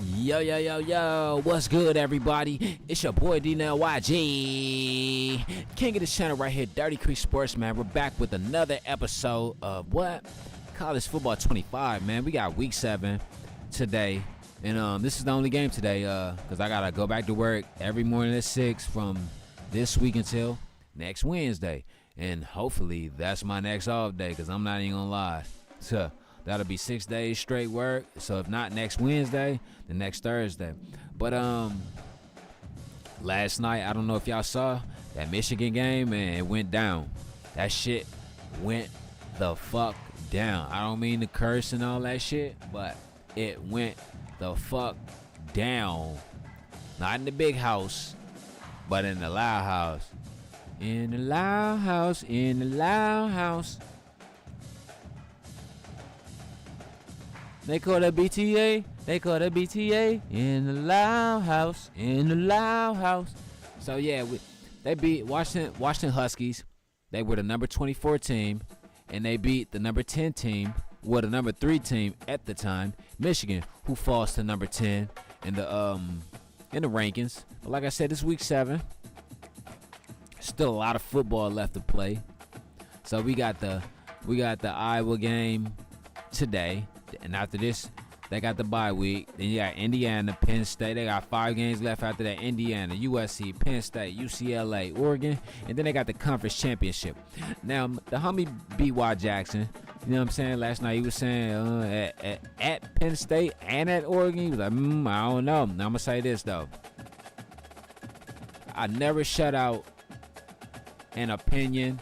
Yo, what's good, everybody? It's your boy D-N-L-Y-G, king of this channel right here, Dirty Creek Sports, man. We're back with another episode of what? College Football 25, man. We got week 7 today, and this is the only game today, because I gotta go back to work every morning at 6 from this week until next Wednesday, and hopefully that's my next off day, because I'm not even gonna lie. So that'll be 6 days straight work. So if not next Wednesday, the next Thursday. But last night, I don't know if y'all saw that Michigan game, and it went down. That shit went the fuck down. I don't mean to curse and all that shit, but it went the fuck down. Not in the big house, but in the loud house. In the loud house, in the loud house. They call that BTA. They call that BTA in the loud house. In the loud house. So yeah, they beat Washington Huskies. They were the number 24 team, and they beat the number 10 team, well, the number 3 team at the time, Michigan, who falls to number 10 in the rankings. But like I said, this week 7. Still a lot of football left to play. So we got the Iowa game today. And after this, they got the bye week. Then you got Indiana, Penn State. They got 5 games left after that. Indiana, USC, Penn State, UCLA, Oregon. And then they got the conference championship. Now, the homie B.Y. Jackson, you know what I'm saying? Last night he was saying at Penn State and at Oregon, he was like, I don't know. Now, I'm going to say this, though. I never shut out an opinion,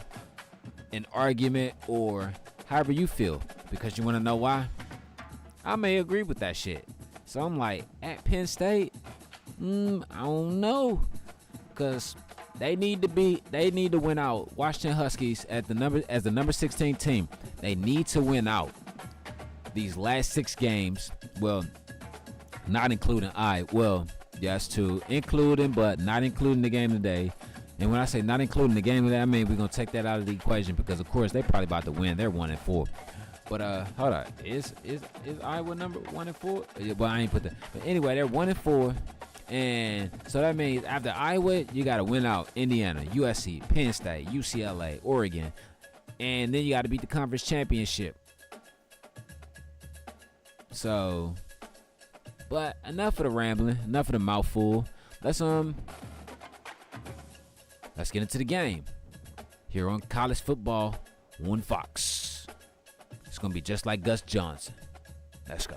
an argument, or however you feel. Because you want to know why? I may agree with that shit. So I'm like, at Penn State, I don't know, cause they need to win out. Washington Huskies as the number 16 team. They need to win out these last 6 games. Well, not including yes, to including, but not including the game today. And when I say not including the game today, I mean we're gonna take that out of the equation because of course they probably about to win. They're 1-4. But hold on, is Iowa number 1-4? Yeah, but I ain't put that. But anyway, they're 1-4, and so that means after Iowa, you gotta win out Indiana, USC, Penn State, UCLA, Oregon, and then you gotta beat the conference championship. So, but enough of the rambling, enough of the mouthful. Let's get into the game here on College Football on Fox. It's going to be just like Gus Johnson. Let's go.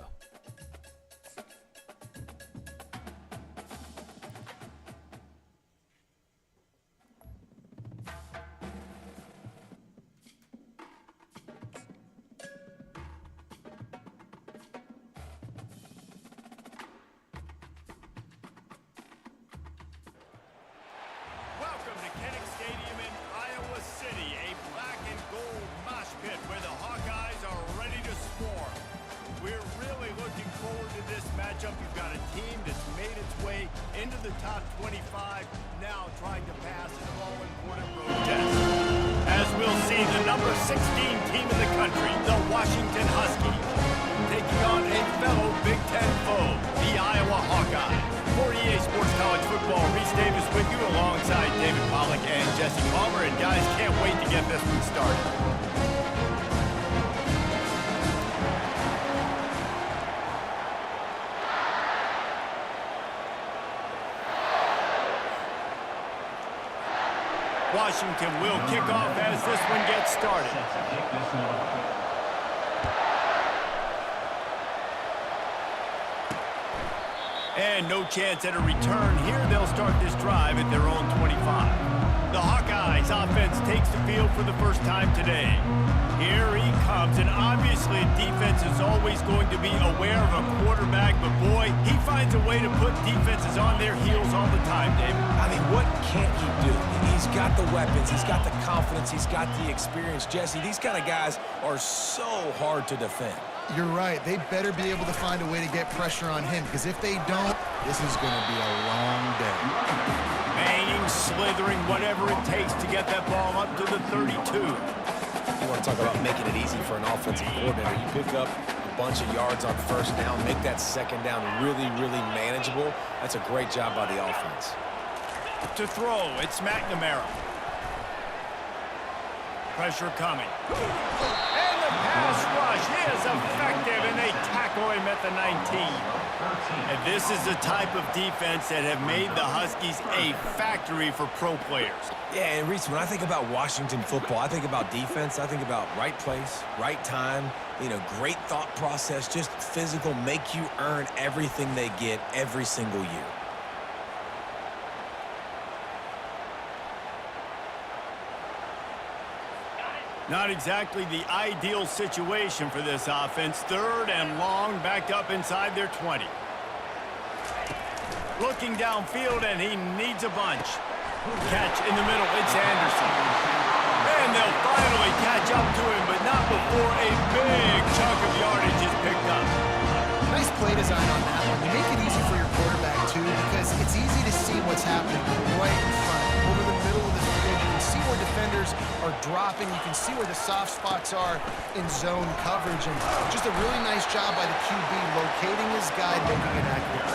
Welcome to Kinnick Stadium in Iowa City, a black and gold mosh pit where the Hawkeyes are ready to swarm. We're really looking forward to this matchup. You've got a team that's made its way into the top 25, now trying to pass an all-important road test. As we'll see, the number 16 team in the country, the Washington Huskies, taking on a fellow Big Ten foe, the Iowa Hawkeyes. For EA Sports College Football, Reese Davis with you alongside David Pollack and Jesse Palmer. And guys, can't wait to get this one started. Washington will kick off as this one gets started. And no chance at a return here. They'll start this drive at their own 25. The Hawkeyes offense takes the field for the first time today. Here he comes, and obviously defense is always going to be aware of a quarterback, but boy, he finds a way to put defenses on their heels all the time, David. I mean, what can't he do? He's got the weapons, he's got the confidence, he's got the experience. Jesse, these kind of guys are so hard to defend. You're right. They better be able to find a way to get pressure on him, because if they don't, this is going to be a long day. Banging, slithering, whatever it takes to get that ball up to the 32. You want to talk about making it easy for an offensive coordinator. You pick up a bunch of yards on first down, make that second down really, really manageable. That's a great job by the offense. To throw, it's McNamara. Pressure coming. And the pass rush is effective, and they tackle him at the 19. And this is the type of defense that have made the Huskies a factory for pro players. Yeah, and Reese, when I think about Washington football, I think about defense. I think about right place, right time, great thought process, just physical, make you earn everything they get every single year. Not exactly the ideal situation for this offense. Third and long, backed up inside their 20. Looking downfield, and he needs a bunch. Catch in the middle, it's Anderson. And they'll finally catch up to him, but not before a big chunk of yardage is picked up. Nice play design on that one. You make it easy for your quarterback, too, because it's easy to see what's happening right in front, over the middle of the field. You can see where defenders are dropping. You can see where the soft spots are in zone coverage. And just a really nice job by the QB locating his guy, making it accurate.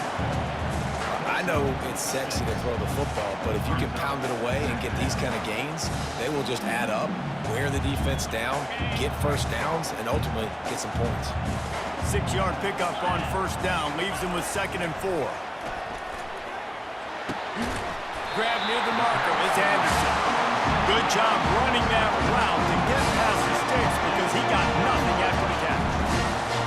I know it's sexy to throw the football, but if you can pound it away and get these kind of gains, they will just add up, wear the defense down, get first downs, and ultimately get some points. 6-yard pickup on first down leaves them with 2nd and 4. Grab near the marker is Anderson. Good job running that route to get past the sticks because he got nothing after the catch.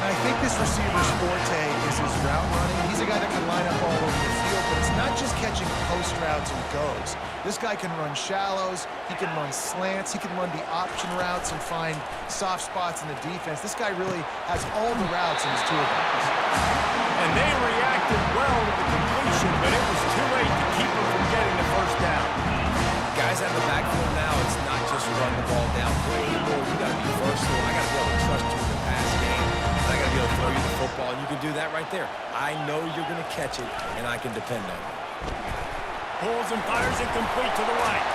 I think this receiver's forte is his route running. He's a guy that can line up all over the field, but it's not just catching post routes and goes. This guy can run shallows, he can run slants, he can run the option routes and find soft spots in the defense. This guy really has all the routes in his toolbox. And they reacted well to the completion, but it was too late to keep him from getting the first down. Guys out of the backfield now, it's not just run the ball downfield anymore. You got to be versatile. I got to be able to trust you in the pass game. I got to be able to throw you the football, and you can do that right there. I know you're going to catch it, and I can depend on it. Pulls and fires it complete to the right.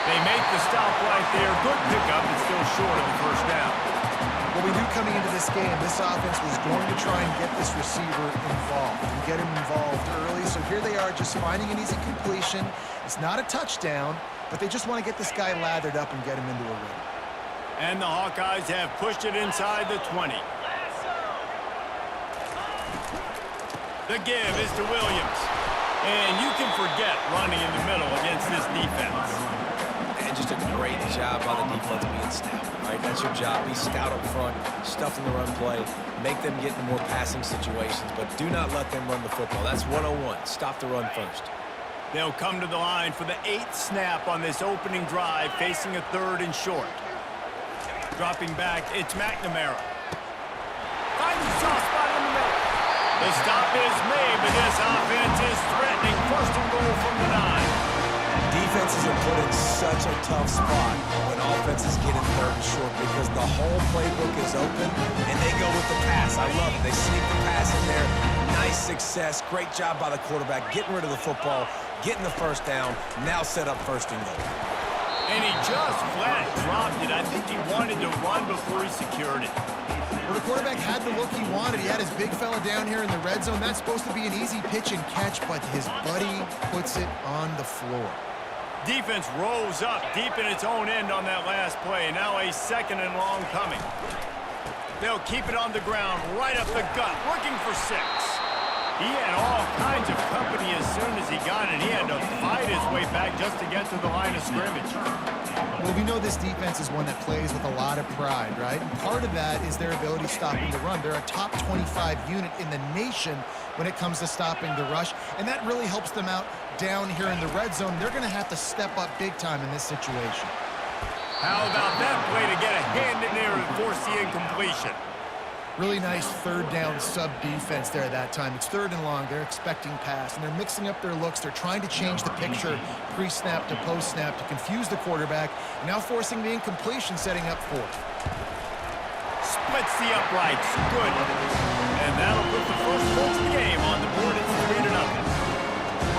They make the stop right there. Good pickup, but still short of the first down. What we knew coming into this game, this offense was going to try and get this receiver involved and get him involved early. So here they are just finding an easy completion. It's not a touchdown, but they just want to get this guy lathered up and get him into a rhythm. And the Hawkeyes have pushed it inside the 20. The give is to Williams. And you can forget running in the middle against this defense. And just a great job by the defense being stout. All right, that's your job. Be stout up front, stuff in the run play, make them get into more passing situations, but do not let them run the football. That's 101. Stop the run first. They'll come to the line for the 8th snap on this opening drive, facing a 3rd and short. Dropping back, it's McNamara. Finds a soft spot in the middle. The stop is made, but this offense is threatening 1st and goal from the 9. Defenses are put in such a tough spot when offenses get in 3rd and short because the whole playbook is open, and they go with the pass. I love it. They sneak the pass in there. Nice success. Great job by the quarterback getting rid of the football, getting the first down, now set up 1st and goal. And he just flat dropped it. I think he wanted to run before he secured it. Well, the quarterback had the look he wanted. He had his big fella down here in the red zone. That's supposed to be an easy pitch and catch, but his buddy puts it on the floor. Defense rose up deep in its own end on that last play. Now a 2nd and long coming. They'll keep it on the ground, right up the gut, looking for 6. He had all kinds of company as soon as he got it. He had to fight his way back just to get to the line of scrimmage. Well, we know this defense is one that plays with a lot of pride, right? And part of that is their ability stopping the run. They're a top 25 unit in the nation when it comes to stopping the rush, and that really helps them out down here in the red zone. They're going to have to step up big time in this situation. How about that play to get a hand in there and force the incompletion? Really nice 3rd down sub defense there that time. It's 3rd and long. They're expecting pass, and they're mixing up their looks. They're trying to change the picture pre-snap to post-snap to confuse the quarterback, now forcing the incompletion, setting up 4th. Splits the uprights. Good. And that'll put the first points of the game on the board. It's 3-0.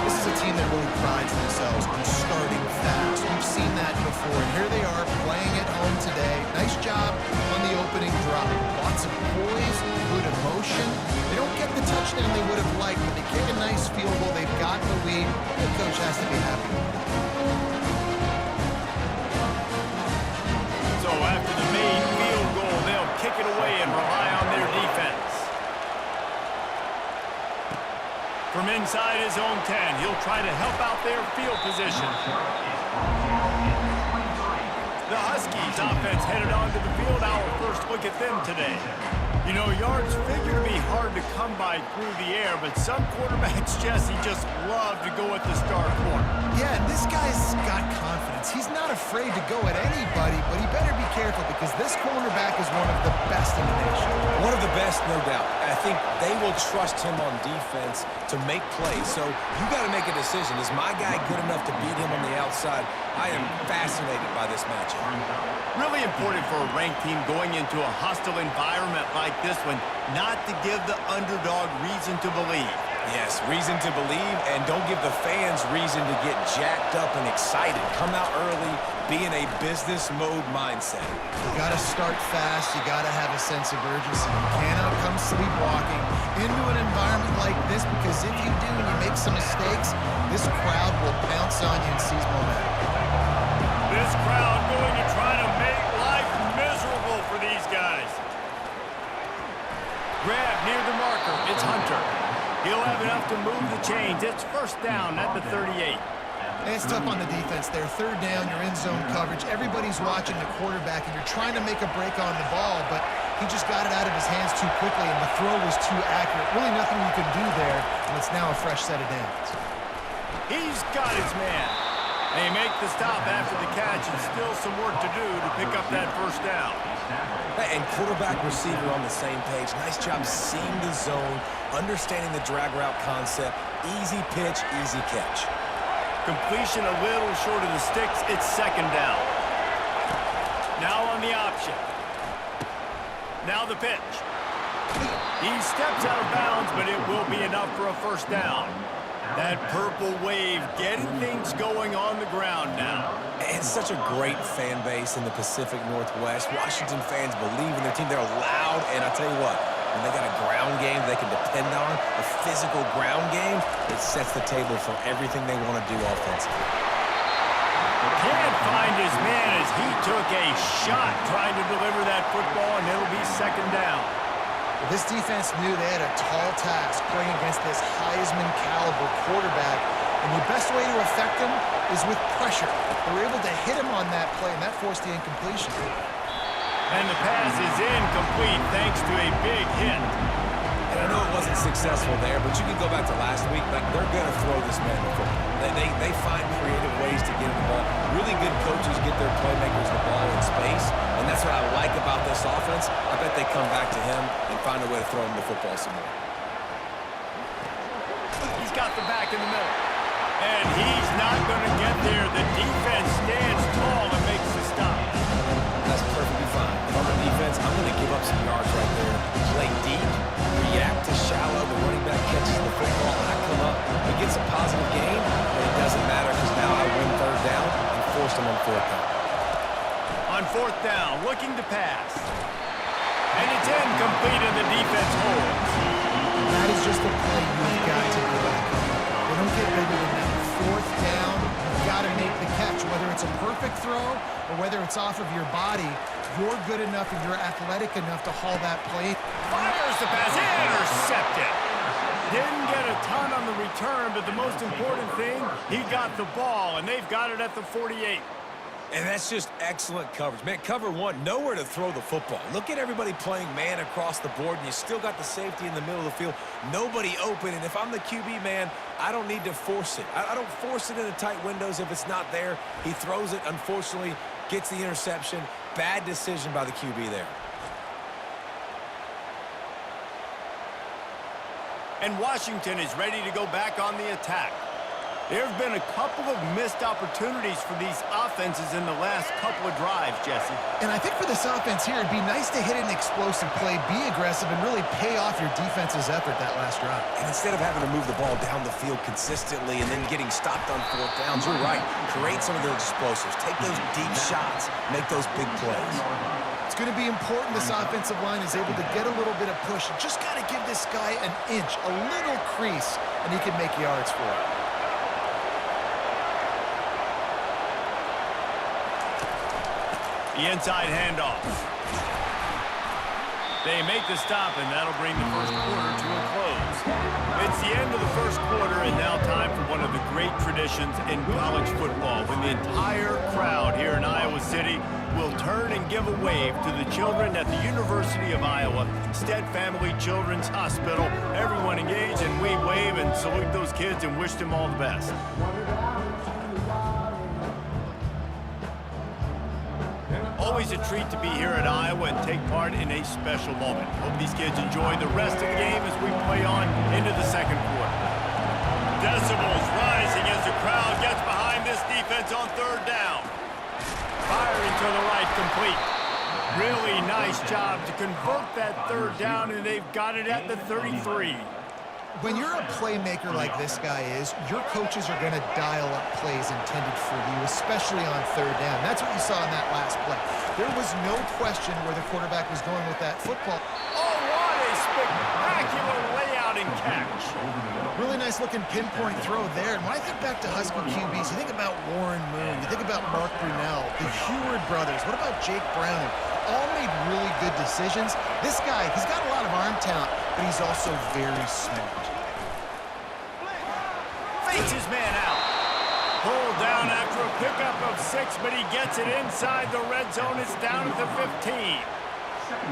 This is a team that really prides themselves on starting fast. We've seen that before, and here they are playing at home today. Nice job on the opening drop. Lots of poise, touchdown they would have liked, but they kick a nice field goal. They've gotten the lead. The coach has to be happy with it. So after the made field goal, they'll kick it away and rely on their defense. From inside his own 10, he'll try to help out their field position. The Huskies offense headed onto the field. Our first look at them today. You know, yards figure to be hard to come by through the air, but some quarterbacks, Jesse, just love to go at the star corner. Yeah, and this guy's got confidence. He's not afraid to go at anybody, but he better be careful because this cornerback is one of the best in the nation. One of the best, no doubt. I think they will trust him on defense to make plays. So you got to make a decision. Is my guy good enough to beat him on the outside? I am fascinated by this matchup. Really important for a ranked team going into a hostile environment like this one, not to give the underdog reason to believe. Yes, reason to believe, and don't give the fans reason to get jacked up and excited. Come out early, be in a business mode mindset. You got to start fast. You got to have a sense of urgency. You cannot come sleepwalking into an environment like this, because if you do and you make some mistakes, this crowd will pounce on you and seize momentum. This crowd going to try to make life miserable for these guys. Grab near the marker. It's Hunter. He'll have enough to move the chains. It's first down at the 38. And it's tough on the defense there. Third down, you're in zone coverage. Everybody's watching the quarterback, and you're trying to make a break on the ball, but he just got it out of his hands too quickly, and the throw was too accurate. Really nothing you can do there, and it's now a fresh set of downs. He's got his man. They make the stop after the catch, and still some work to do to pick up that first down. And quarterback receiver on the same page. Nice job seeing the zone, understanding the drag route concept. Easy pitch, easy catch. Completion a little short of the sticks. It's second down. Now on the option. Now the pitch. He steps out of bounds, but it will be enough for a first down. That purple wave getting things going on the ground now. It's such a great fan base in the Pacific Northwest. Washington fans believe in their team. They're loud, and I tell you what, when they got a ground game they can depend on, a physical ground game, it sets the table for everything they want to do offensively. Can't find his man as he took a shot trying to deliver that football, and it'll be second down. This defense knew they had a tall task playing against this Heisman-caliber quarterback, and the best way to affect him is with pressure. They were able to hit him on that play, and that forced the incompletion. And the pass is incomplete thanks to a big hit. And I know it wasn't successful there, but you can go back to last week. Like, they're going to throw this man the football. They find creative ways to get him the ball. Really good coaches get their playmakers the ball in space, and that's what I like about this offense. I bet they come back to him and find a way to throw him the football some more. He's got the back in the middle. And he's not going to get there. The defense stands tall and makes the stop. That's perfectly fine. If I'm on defense, I'm going to give up some yards right there. Play deep, react to shallow. The running back catches the football, and I come up and gets a positive gain, and it doesn't matter because now I win third down and force them on fourth down. On fourth down, looking to pass. And it's incomplete, and the defense holds. That is just a play you've got to do. They don't get bigger than that. Fourth down, you've got to make the catch. Whether it's a perfect throw or whether it's off of your body, you're good enough and you're athletic enough to haul that play. Fires the pass, intercepted. Didn't get a ton on the return, but the most important thing, he got the ball, and they've got it at the 48. And that's just excellent coverage. Man, cover one, nowhere to throw the football. Look at everybody playing man across the board, and you still got the safety in the middle of the field. Nobody open, and if I'm the QB, man, I don't need to force it. I don't force it into tight windows if it's not there. He throws it, unfortunately, gets the interception. Bad decision by the QB there. And Washington is ready to go back on the attack. There have been a couple of missed opportunities for these offenses in the last couple of drives, Jesse. And I think for this offense here, it'd be nice to hit an explosive play, be aggressive, and really pay off your defense's effort that last drive. And instead of having to move the ball down the field consistently and then getting stopped on fourth downs, you're right. Create some of those explosives. Take those deep shots. Make those big plays. It's going to be important this offensive line is able to get a little bit of push. You just got to give this guy an inch, a little crease, and he can make yards for it. The inside handoff. They make the stop, and that'll bring the first quarter to a close. It's the end of the first quarter, and now time for one of the great traditions in college football, when the entire crowd here in Iowa City will turn and give a wave to the children at the University of Iowa, Stead Family Children's Hospital. Everyone engage, and we wave and salute those kids and wish them all the best. Always a treat to be here at Iowa and take part in a special moment. Hope these kids enjoy the rest of the game as we play on into the second quarter. Decibels rising as the crowd gets behind this defense on third down. Firing to the right, complete. Really nice job to convert that third down, and they've got it at the 33. When you're a playmaker like this guy is, your coaches are going to dial up plays intended for you, especially on third down. That's what you saw in that last play. There was no question where the quarterback was going with that football. Oh, what a spectacular layout and catch. Really nice looking pinpoint throw there. And when I think back to Husky QBs, you think about Warren Moon, you think about Mark Brunell, the Heward brothers. What about Jake Browning? All made really good decisions. This guy, he's got a lot of arm talent, but he's also very smart. Fakes his man out. Pulled down after a pickup of 6, but he gets it inside the red zone. It's down at the 15.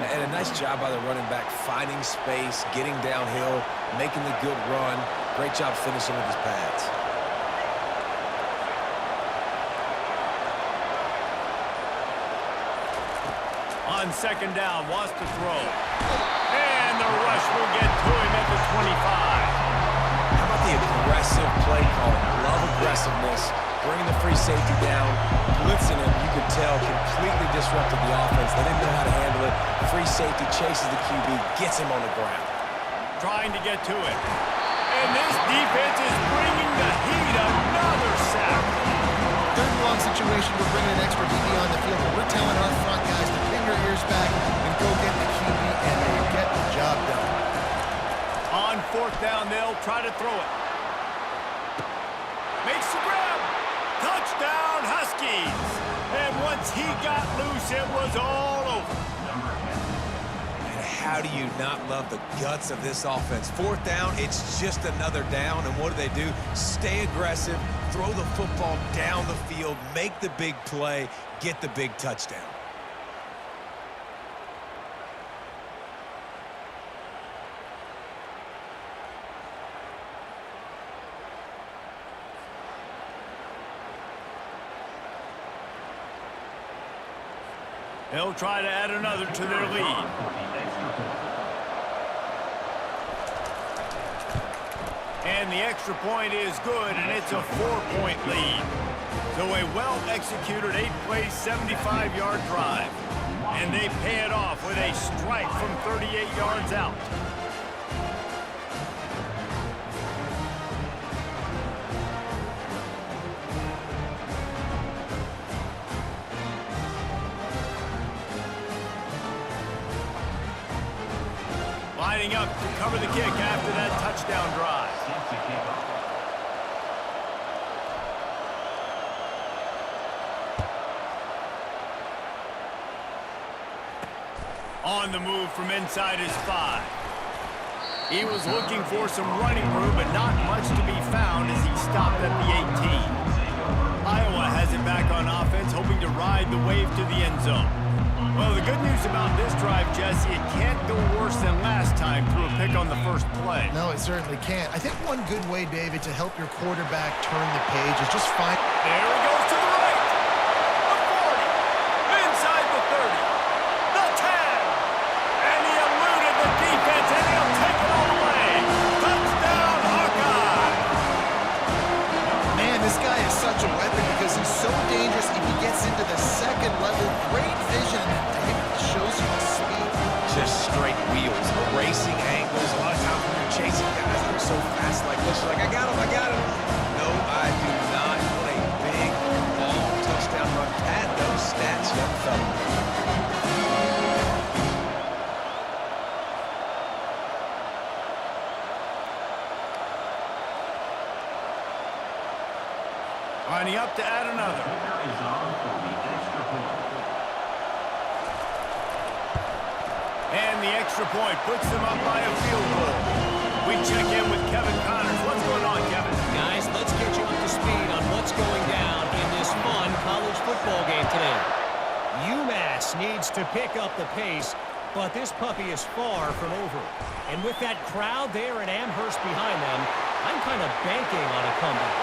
And a nice job by the running back, finding space, getting downhill, making the good run. Great job finishing with his pads. On second down, wants to throw. And the rush will get to him at the 25. How about the aggressive play calling? Love aggressiveness, bringing the free safety down, blitzing him, you could tell, completely disrupted the offense. They didn't know how to handle it. Free safety chases the QB, gets him on the ground. Trying to get to it. And this defense is bringing the heat. Another sack. Third and long situation, we're bringing an extra DB on the field, but we're telling our front guys to pin your ears back and go get the QB, and they get the job done. On fourth down, they'll try to throw it. Makes the grab. Touchdown, Huskies. And once he got loose, it was all over. And how do you not love the guts of this offense? Fourth down, it's just another down, and what do? Stay aggressive, throw the football down the field, make the big play, get the big touchdown. They'll try to add another to their lead. And the extra point is good, and it's a 4-point lead. So a well-executed 8-play, 75-yard drive. And they pay it off with a strike from 38 yards out. Lining up to cover the kick after that touchdown drive. On the move from inside his 5. He was looking for some running room, but not much to be found as he stopped at the 18. Iowa has it back on offense, hoping to ride the wave to the end zone. Well, the good news about this drive, Jesse, it can't go worse than last time through a pick on the first play. No, it certainly can't. I think one good way, David, to help your quarterback turn the page is just find... There he goes to the right. The 40. Inside the 30. The 10. And he eluded the defense, and he'll take it all away. Touchdown, Hawkeye. Man, this guy is such a weapon because he's so dangerous if he gets into the second level. Great vision, and David shows you the speed. Just straight wheels, racing angles. A lot of times when you're chasing guys that are so fast like this, you're like, I got him. No, I do not. What a big, long touchdown run. Pad those stats, young fella. Lining up to add another. And the extra point puts them up by a field goal. We check in with Kevin Connors. What's going on, Kevin? Guys, let's get you up to speed on what's going down in this fun college football game today. UMass needs to pick up the pace, but this puppy is far from over. And with that crowd there at Amherst behind them, I'm kind of banking on a comeback.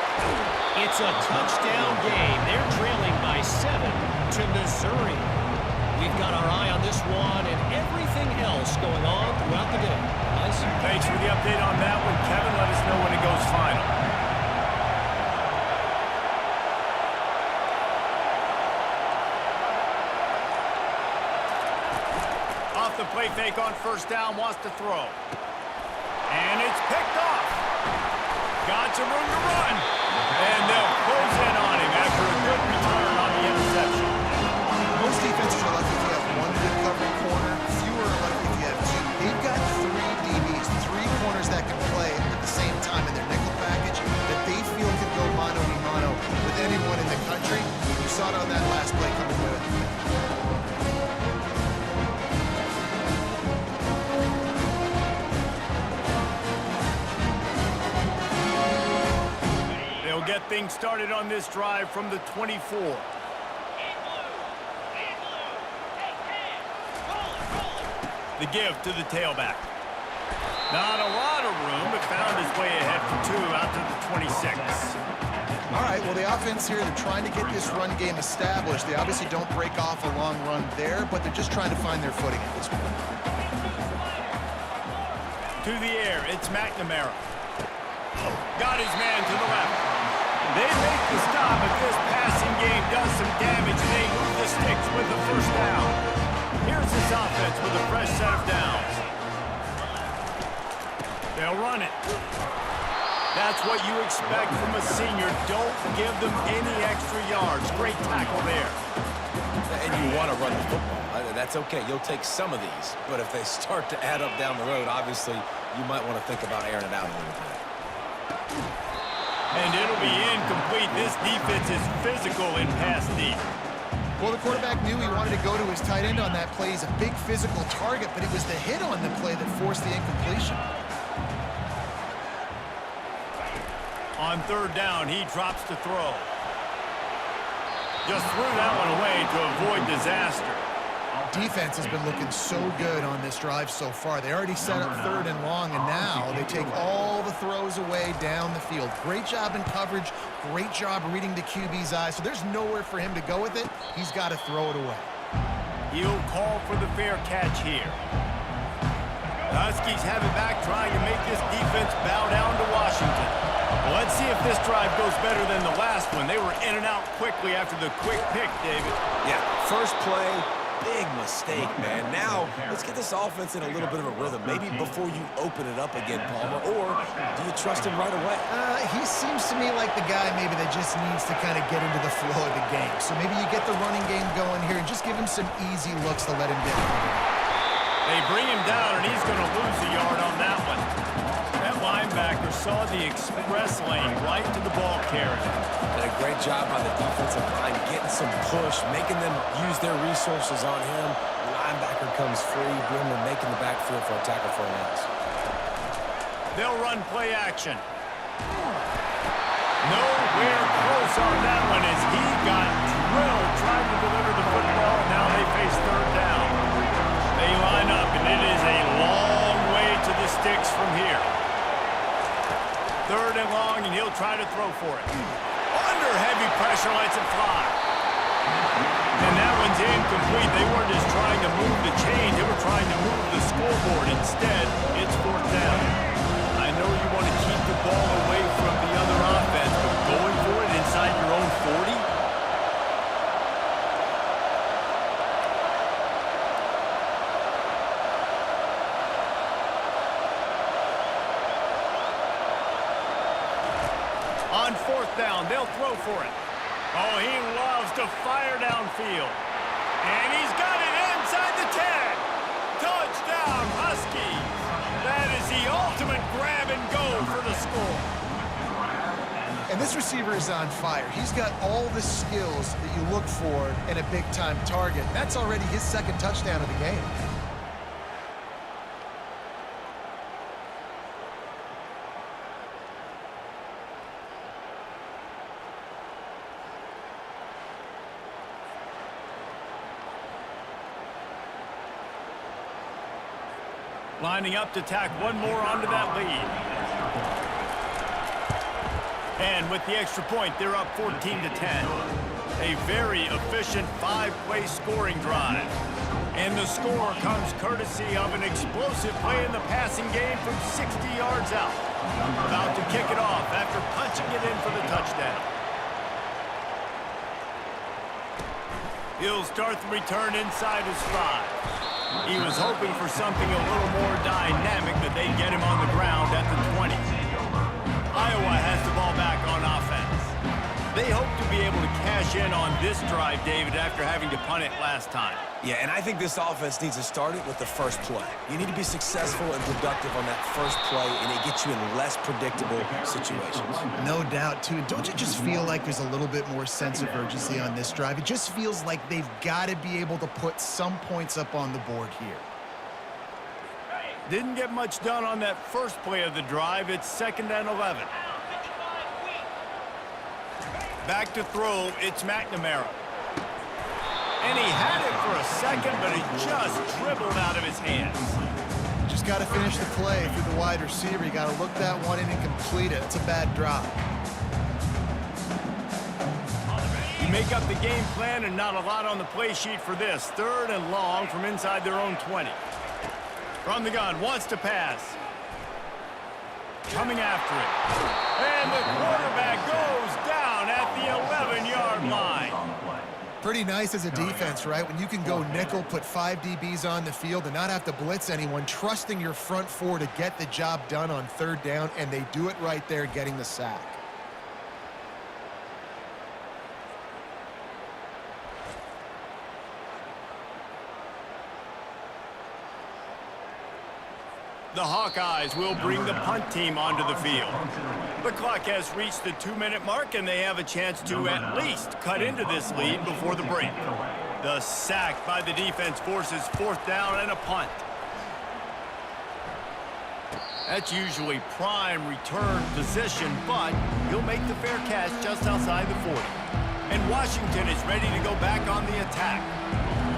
It's a touchdown game. They're trailing by 7 to Missouri. We've got our eye on this one and everything else going on throughout the day. Guys? Thanks for the update on that one, Kevin. Let us know when it goes final. Off the play fake on first down, wants to throw. And it's picked off. Got some room to run. And they'll close in on him after a good return on the interception. Most defenses are lucky if you have one good covering corner. Fewer are lucky if you have two. They've got 3 DBs, 3 corners that can play at the same time in their nickel package that they feel can go mano-a-mano with anyone in the country. You saw it on that last play coming with it. They'll get things started on this drive from the 24. The give to the tailback. Not a lot of room, but found his way ahead for 2 out to the 26. All right, well, the offense here, they're trying to get this run game established. They obviously don't break off a long run there, but they're just trying to find their footing at this point. To the air, it's McNamara. Got his man to the left. They make the stop, but this passing game does some damage, and they move the sticks with the first down. Here's this offense with a fresh set of downs. They'll run it. That's what you expect from a senior. Don't give them any extra yards. Great tackle there. And you want to run the football. That's okay. You'll take some of these. But if they start to add up down the road, obviously, you might want to think about airing it out a little bit. And it'll be incomplete. This defense is physical in pass deep. Well, the quarterback knew he wanted to go to his tight end on that play. He's a big physical target, but it was the hit on the play that forced the incompletion. On third down, he drops to throw. Just threw that one away to avoid disaster. Defense has been looking so good on this drive so far. They already set up 3rd and long, and now they take all the throws away down the field. Great job in coverage, great job reading the QB's eyes. So there's nowhere for him to go with it. He's got to throw it away. He'll call for the fair catch here. The Huskies have it back, trying to make this defense bow down to Washington. Well, let's see if this drive goes better than the last one. They were in and out quickly after the quick pick, David. Yeah, first play, big mistake, man. Now, let's get this offense in a little bit of a rhythm. Maybe before you open it up again, Palmer, or do you trust him right away? He seems to me like the guy maybe that just needs to kind of get into the flow of the game. So maybe you get the running game going here and just give him some easy looks to let him get it. They bring him down, and he's going to lose a yard on that one. That linebacker saw the express lane right to the ball carrier. Did a great job on the defensive line, getting some push, making them use their resources on him. The linebacker comes free, boom, and making the backfield for a tackle for a loss. They'll run play action. Nowhere close on that one as he got drilled trying to deliver the football, and now they face 3rd down. They line up, and it is a long way to the sticks from here. 3rd and long, and he'll try to throw for it. Under heavy pressure, lets it fly. And that one's incomplete. They weren't just trying to move the chains. They were trying to move the scoreboard. Instead, it's 4th down. I know you want to keep the ball away from the other offense, but going for it inside your own 40? On 4th down, they'll throw for it. Oh, he loves to fire downfield. And he's got it inside the 10. Touchdown, Huskies. That is the ultimate grab and go for the score. And this receiver is on fire. He's got all the skills that you look for in a big-time target. That's already his second touchdown of the game. Lining up to tack one more onto that lead. And with the extra point, they're up 14-10. A very efficient 5-play scoring drive. And the score comes courtesy of an explosive play in the passing game from 60 yards out. About to kick it off after punching it in for the touchdown. He'll start the return inside his 5. He was hoping for something a little more dynamic, but they get him on the ground at the 20. Iowa has the ball back on offense. They hope to be able to cash in on this drive, David, after having to punt it last time. Yeah, and I think this offense needs to start it with the first play. You need to be successful and productive on that first play, and it gets you in less predictable situations. No doubt, too. Don't you just feel like there's a little bit more sense of urgency on this drive? It just feels like they've got to be able to put some points up on the board here. Didn't get much done on that first play of the drive. It's 2nd and 11. Back to throw, it's McNamara. And he had it for a second, but it just dribbled out of his hands. Just got to finish the play through the wide receiver. You got to look that one in and complete it. It's a bad drop. You make up the game plan and not a lot on the play sheet for this. 3rd and long from inside their own 20. From the gun, wants to pass. Coming after it. And the quarterback goes down at the 11-yard line. Pretty nice as a defense, right? When you can go nickel, put 5 DBs on the field and not have to blitz anyone, trusting your front 4 to get the job done on 3rd down, and they do it right there, getting the sack. The Hawkeyes will bring the punt team onto the field. The clock has reached the 2-minute mark, and they have a chance to at least cut into this lead before the break. The sack by the defense forces 4th down and a punt. That's usually prime return position, but he'll make the fair catch just outside the 40. And Washington is ready to go back on the attack.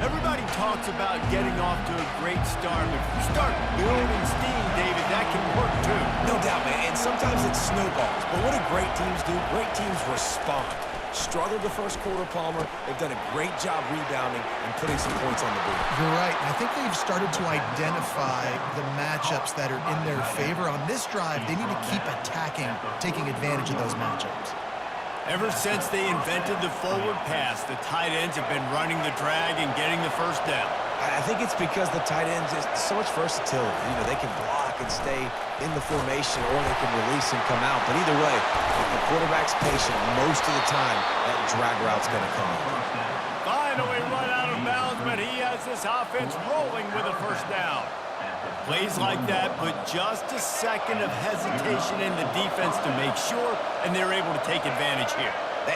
Everybody talks about getting off to a great start, but if you start building steam, David, that can work too. No doubt, man, and sometimes it snowballs. But what do great teams do? Great teams respond. Struggled the first quarter, Palmer. They've done a great job rebounding and putting some points on the board. You're right. I think they've started to identify the matchups that are in their favor. On this drive, they need to keep attacking, taking advantage of those matchups. Ever since they invented the forward pass, the tight ends have been running the drag and getting the first down. I think it's because the tight ends is so much versatility. You know, they can block and stay in the formation, or they can release and come out. But either way, if the quarterback's patient, most of the time, that drag route's going to come in. Finally run out of bounds, but he has this offense rolling with a first down. Plays like that put just a second of hesitation in the defense to make sure, and they're able to take advantage here.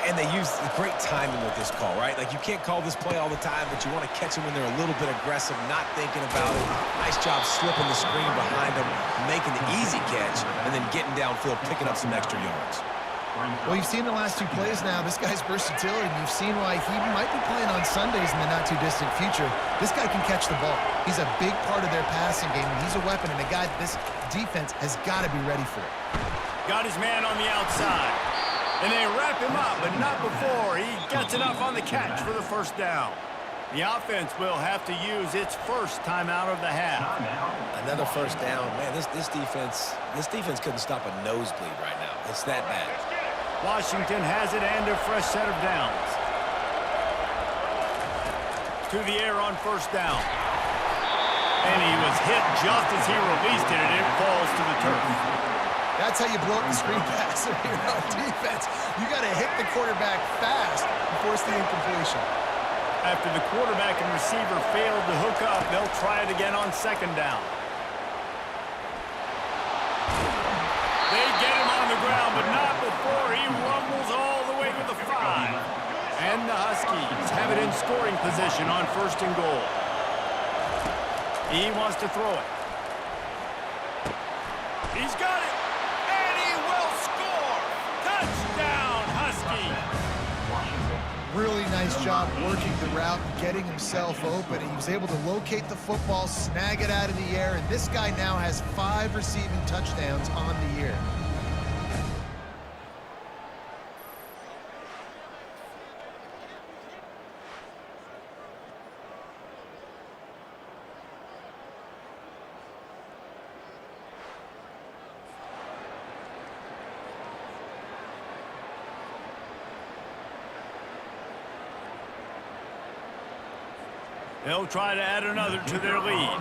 And they use great timing with this call, right? Like, you can't call this play all the time, but you want to catch them when they're a little bit aggressive, not thinking about it. Nice job slipping the screen behind them, making the easy catch, and then getting downfield, picking up some extra yards. Well, you've seen the last 2 plays now. This guy's versatility, and you've seen why he might be playing on Sundays in the not-too-distant future. This guy can catch the ball. He's a big part of their passing game, and he's a weapon, and a guy that this defense has got to be ready for. Got his man on the outside. And they wrap him up, but not before he gets enough on the catch for the first down. The offense will have to use its first timeout of the half. Another first down. Man, this defense couldn't stop a nosebleed right now. It's that bad. Washington has it and a fresh set of downs. To the air on first down. And he was hit just as he released it, and it falls to the turf. That's how you blow up the screen pass if you're on defense. You got to hit the quarterback fast and force the incompletion. After the quarterback and receiver failed to hook up, they'll try it again on 2nd down. They get him on the ground, but not before he runs And the Huskies have it in scoring position on 1st and goal. He wants to throw it. He's got it. And he will score. Touchdown, Huskies. Really nice job working the route and getting himself open. He was able to locate the football, snag it out of the air, and this guy now has 5 receiving touchdowns on the year. They'll try to add another to their lead.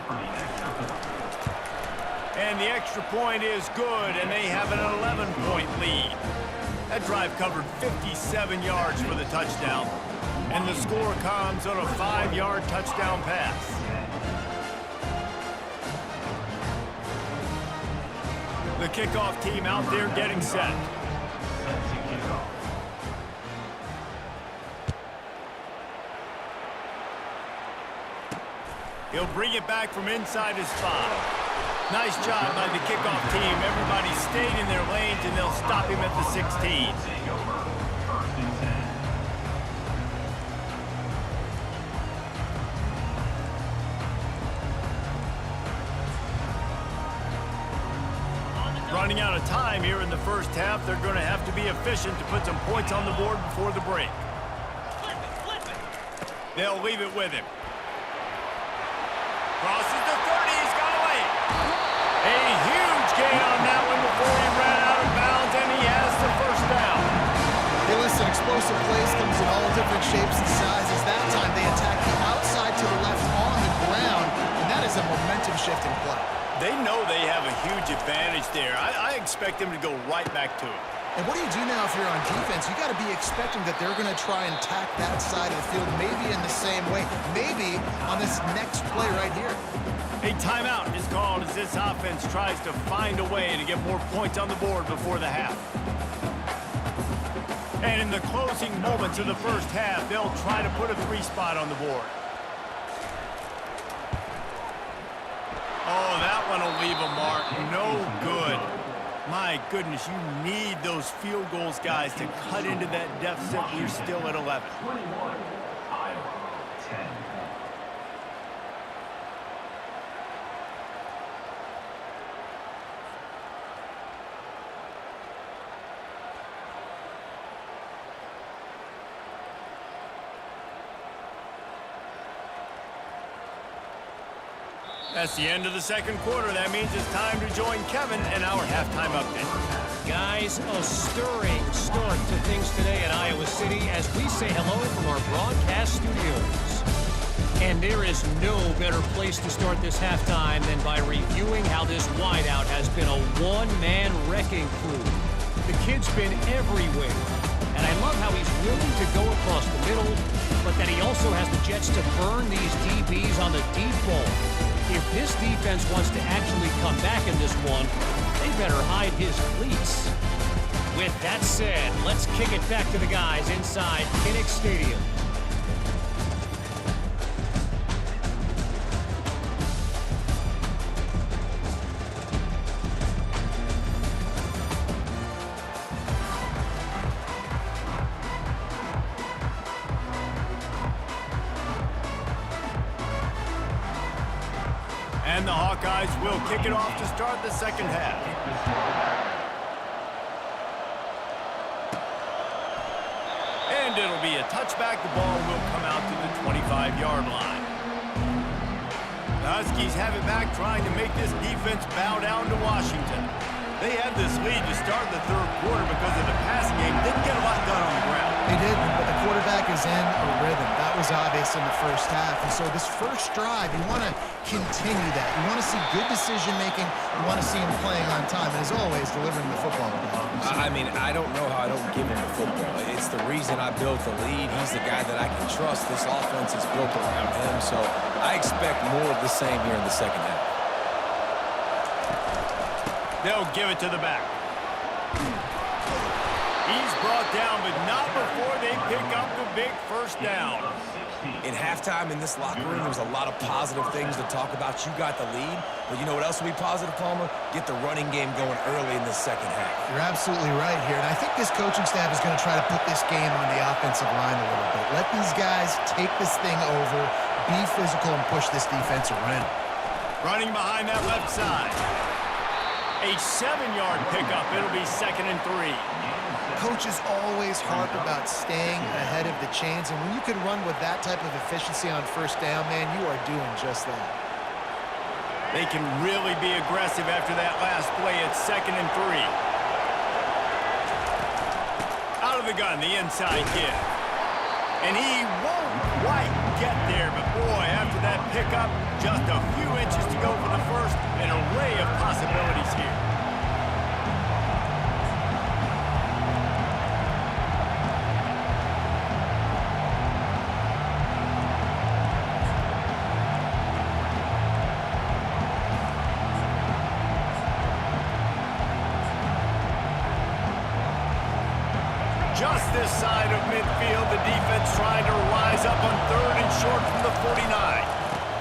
And the extra point is good, and they have an 11-point lead. That drive covered 57 yards for the touchdown, and the score comes on a 5-yard touchdown pass. The kickoff team out there getting set. He'll bring it back from inside his 5. Nice job by the kickoff team. Everybody stayed in their lanes, and they'll stop him at the 16. Running out of time here in the first half. They're going to have to be efficient to put some points on the board before the break. They'll leave it with him. Crosses the 30, he's got away. A huge gain on that one before he ran out of bounds, and he has the first down. Hey, listen, explosive plays comes in all different shapes and sizes. That time they attack the outside to the left on the ground, and that is a momentum-shifting play. They know they have a huge advantage there. I expect them to go right back to it. And what do you do now if you're on defense? You got to be expecting that they're going to try and tack that side of the field, maybe in the same way, maybe on this next play right here. A timeout is called as this offense tries to find a way to get more points on the board before the half. And in the closing moments of the first half, they'll try to put a 3-spot on the board. Oh, that one will leave a mark. No good. My goodness, you need those field goals, guys, to cut into that deficit. We're still at 11. 21, Iowa, 10. That's the end of the second quarter. That means it's time to join Kevin in our halftime update. Guys, a stirring start to things today in Iowa City as we say hello from our broadcast studios. And there is no better place to start this halftime than by reviewing how this wideout has been a one-man wrecking crew. The kid's been everywhere, and I love how he's willing to go across the middle, but that he also has the jets to burn these DBs on the deep ball. If this defense wants to actually come back in this one, they better hide his cleats. With that said, let's kick it back to the guys inside Kinnick Stadium. And the Hawkeyes will kick it off to start the second half. And it'll be a touchback. The ball will come out to the 25-yard line. The Huskies have it back, trying to make this defense bow down to Washington. They had this lead to start the third quarter because of the passing game. Didn't get a lot done on the ground. They did, but the quarterback is in a rhythm. That was obvious in the first half. And so this first drive, you want to continue that. You want to see good decision-making. You want to see him playing on time. And as always, delivering the football. I mean, I don't know how I don't give him the football. It's the reason I built the lead. He's the guy that I can trust. This offense is built around him. So I expect more of the same here in the second half. They'll give it to the back. He's brought down, but not before they pick up the big first down. In halftime in this locker room, there was a lot of positive things to talk about. You got the lead, but you know what else will be positive, Palmer? Get the running game going early in the second half. You're absolutely right here, and I think this coaching staff is going to try to put this game on the offensive line a little bit. Let these guys take this thing over, be physical, and push this defense around. Running behind that left side. A 7-yard pickup. It'll be 2nd and 3. Coaches always harp about staying ahead of the chains, and when you can run with that type of efficiency on first down, man, you are doing just that. They can really be aggressive after that last play. It's 2nd and 3. Out of the gun, the inside give. And he won't quite get there, but boy, after that pickup, just a few inches to go for the first. An array of possibilities here. Just this side of midfield, the defense trying to rise up on 3rd and short from the 49.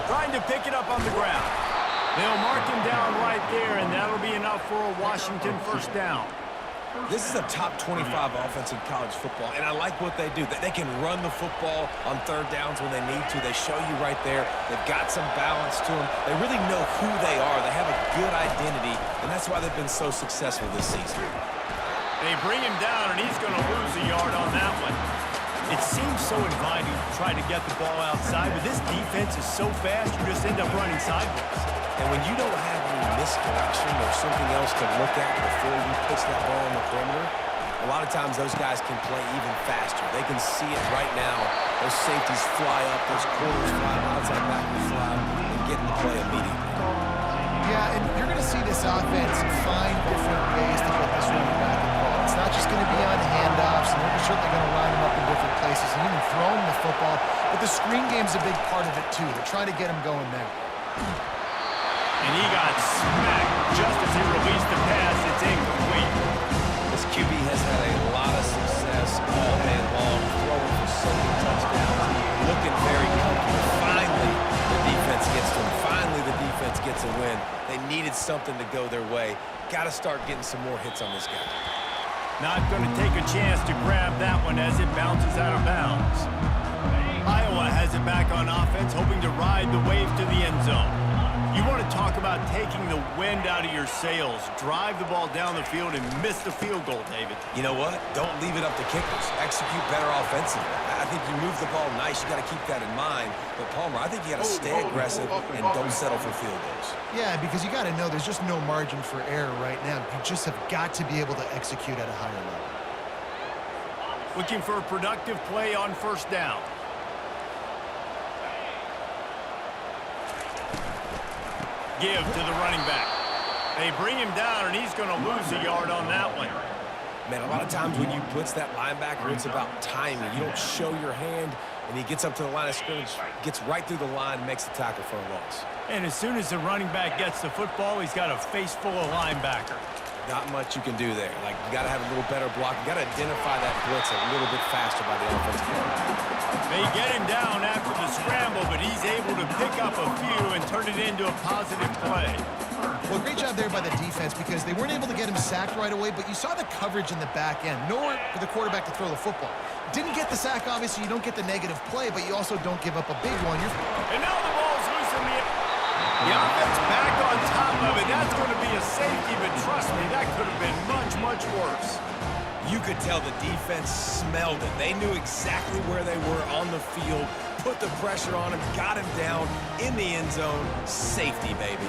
Trying to pick it up on the ground. They'll mark him down right there, and that'll be enough for a Washington first down. This is a top 25 offense in college football, and I like what they do. They can run the football on 3rd downs when they need to. They show you right there. They've got some balance to them. They really know who they are. They have a good identity, and that's why they've been so successful this season. They bring him down, and he's going to lose a yard on that one. It seems so inviting to try to get the ball outside, but this defense is so fast, you just end up running sideways. And when you don't have any misdirection or something else to look at before you pitch that ball on the perimeter, a lot of times those guys can play even faster. They can see it right now. Those safeties fly up, those corners fly, outside backers fly, and get in the play immediately. Yeah, and you're going to see this offense find different ways to put this running back in the ball. It's not just going to be on handoffs, and they're certainly going to line him up in different places and even throw him the football. But the screen game's a big part of it, too. They're trying to get him going there. And he got smacked just as he released the pass. It's incomplete. This QB has had a lot of success all day long, throwing for so many touchdowns, looking very comfortable. Finally, the defense gets to him. Finally, the defense gets a win. They needed something to go their way. Got to start getting some more hits on this guy. Not going to take a chance to grab that one as it bounces out of bounds. Iowa has it back on offense, hoping to ride the wave to the end zone. You want to talk about taking the wind out of your sails. Drive the ball down the field and miss the field goal, David. You know what? Don't leave it up to kickers. Execute better offensively. I think you move the ball nice. You got to keep that in mind. But, Palmer, I think you got to stay aggressive and don't settle for field goals. Yeah, because you got to know there's just no margin for error right now. You just have got to be able to execute at a higher level. Looking for a productive play on first down. Give to the running back. They bring him down, and he's going to lose a yard on that one. Man, a lot of times when you blitz that linebacker, it's about timing. You don't show your hand, and he gets up to the line of scrimmage, gets right through the line, and makes the tackle for a loss. And as soon as the running back gets the football, he's got a face full of linebacker. Not much you can do there. Like, you got to have a little better block. You got to identify that blitz a little bit faster by the offensive line. They get him down after the scramble, but he's able to pick up a few and turn it into a positive play. Well, great job there by the defense because they weren't able to get him sacked right away, but you saw the coverage in the back end. Nowhere for the quarterback to throw the football. Didn't get the sack, obviously. You don't get the negative play, but you also don't give up a big one. And now the ball's loose in the offense back on top of it. That's going to be a safety, but trust me, that could have been much, much worse. You could tell the defense smelled it. They knew exactly where they were on the field, put the pressure on him, got him down in the end zone. Safety, baby.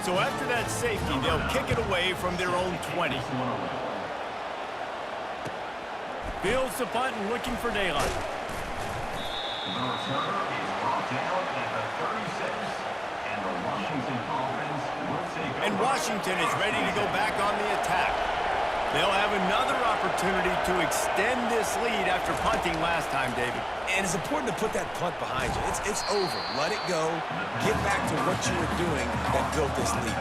So after that safety, they'll kick it away from their own 20. Fields the punt and looking for daylight. The returner is brought down at the 36, and the Washington offense will take over. And Washington is ready to go back on the attack. They'll have another opportunity to extend this lead after punting last time, David. And it's important to put that punt behind you. It's over. Let it go. Get back to what you were doing. that built this lead.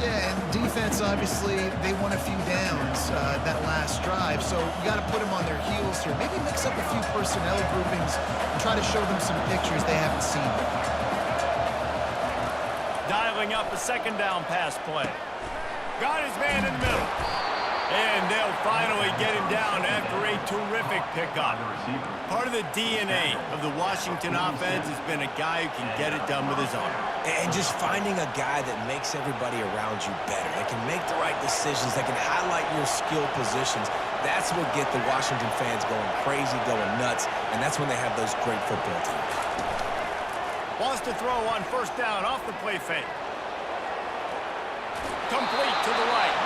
Yeah, and defense, obviously, they won a few downs that last drive, so you got to put them on their heels here. Maybe mix up a few personnel groupings and try to show them some pictures they haven't seen. Dialing up a second down pass play. Got his man in the middle. And they'll finally get him down after a terrific pickup. Part of the DNA of the Washington offense has been a guy who can get it done with his arm. And just finding a guy that makes everybody around you better, that can make the right decisions, that can highlight your skill positions. That's what get the Washington fans going crazy, going nuts, and that's when they have those great football teams. Wants to throw on first down off the play fake. Complete to the right.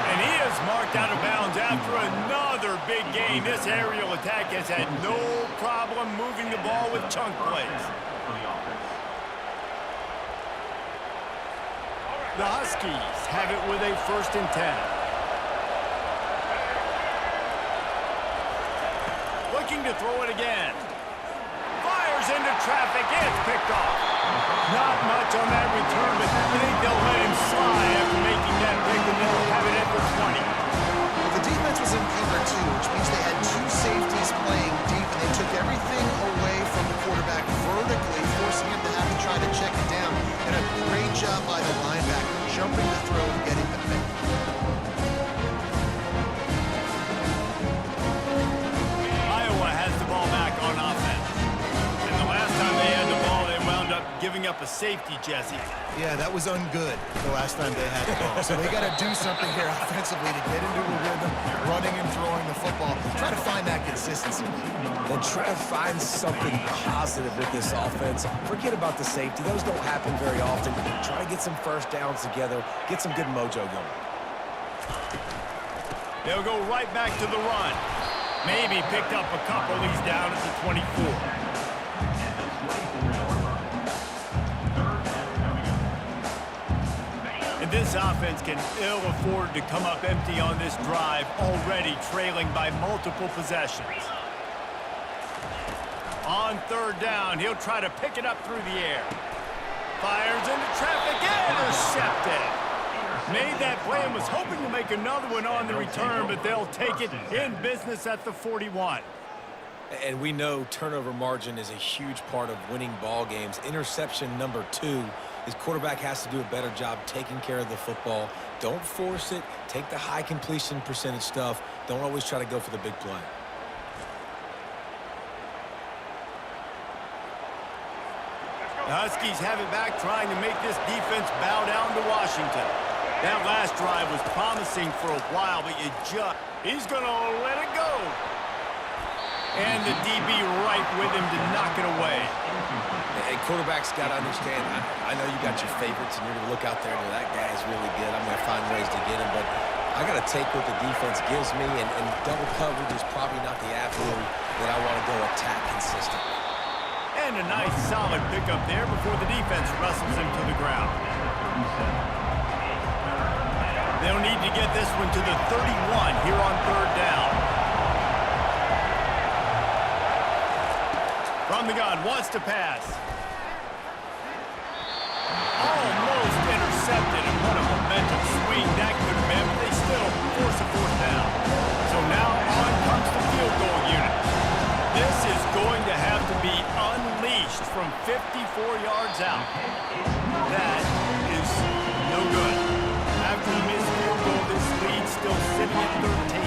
And he is marked out of bounds after another big gain. This aerial attack has had no problem moving the ball with chunk plays. The Huskies have it with a 1st and 10. Looking to throw it again. Fires into traffic. It's picked off. Not much on that return, but I think they'll let him slide after making that pick, and they'll have it at the 20. Well, the defense was in cover 2, which means they had 2 safeties playing deep, and they took everything away from the quarterback vertically, forcing him to have to try to check it down. And a great job by the linebacker, jumping the throw and getting the pick. Iowa has the ball back on offense. And the last time they had the ball, they wound up giving up a safety, Jesse. Yeah, that was ungood the last time they had the ball. So they got to do something here offensively to get into a rhythm, running and throwing the football. Try to find that consistency. Then try to find something positive with this offense. Forget about the safety. Those don't happen very often. Try to get some first downs together, get some good mojo going. They'll go right back to the run. Maybe picked up a couple. He's down at the 24. This offense can ill afford to come up empty on this drive, already trailing by multiple possessions. On 3rd down, he'll try to pick it up through the air. Fires into traffic, intercepted. Made that play and was hoping to make another one on the return, but they'll take it in business at the 41. And we know turnover margin is a huge part of winning ball games. Interception number 2. His quarterback has to do a better job taking care of the football. Don't force it. Take the high completion percentage stuff. Don't always try to go for the big play. The Huskies have it back, trying to make this defense bow down to Washington. That last drive was promising for a while, but he's going to let it go. And the DB right with him to knock it away. Hey, quarterbacks got to understand, I know you got your favorites, and you're going to look out there and go, that guy's really good. I'm going to find ways to get him, but I got to take what the defense gives me, and double coverage is probably not the avenue that I want to go attack consistently. And a nice solid pickup there before the defense wrestles him to the ground. They'll need to get this one to the 31 here on 3rd down. From the gun, wants to pass. Almost intercepted, and what a momentum swing that could have been, but they still force a 4th down. So now on comes the field goal unit. This is going to have to be unleashed from 54 yards out. That is no good. After the missed field goal, this lead still sitting at 13.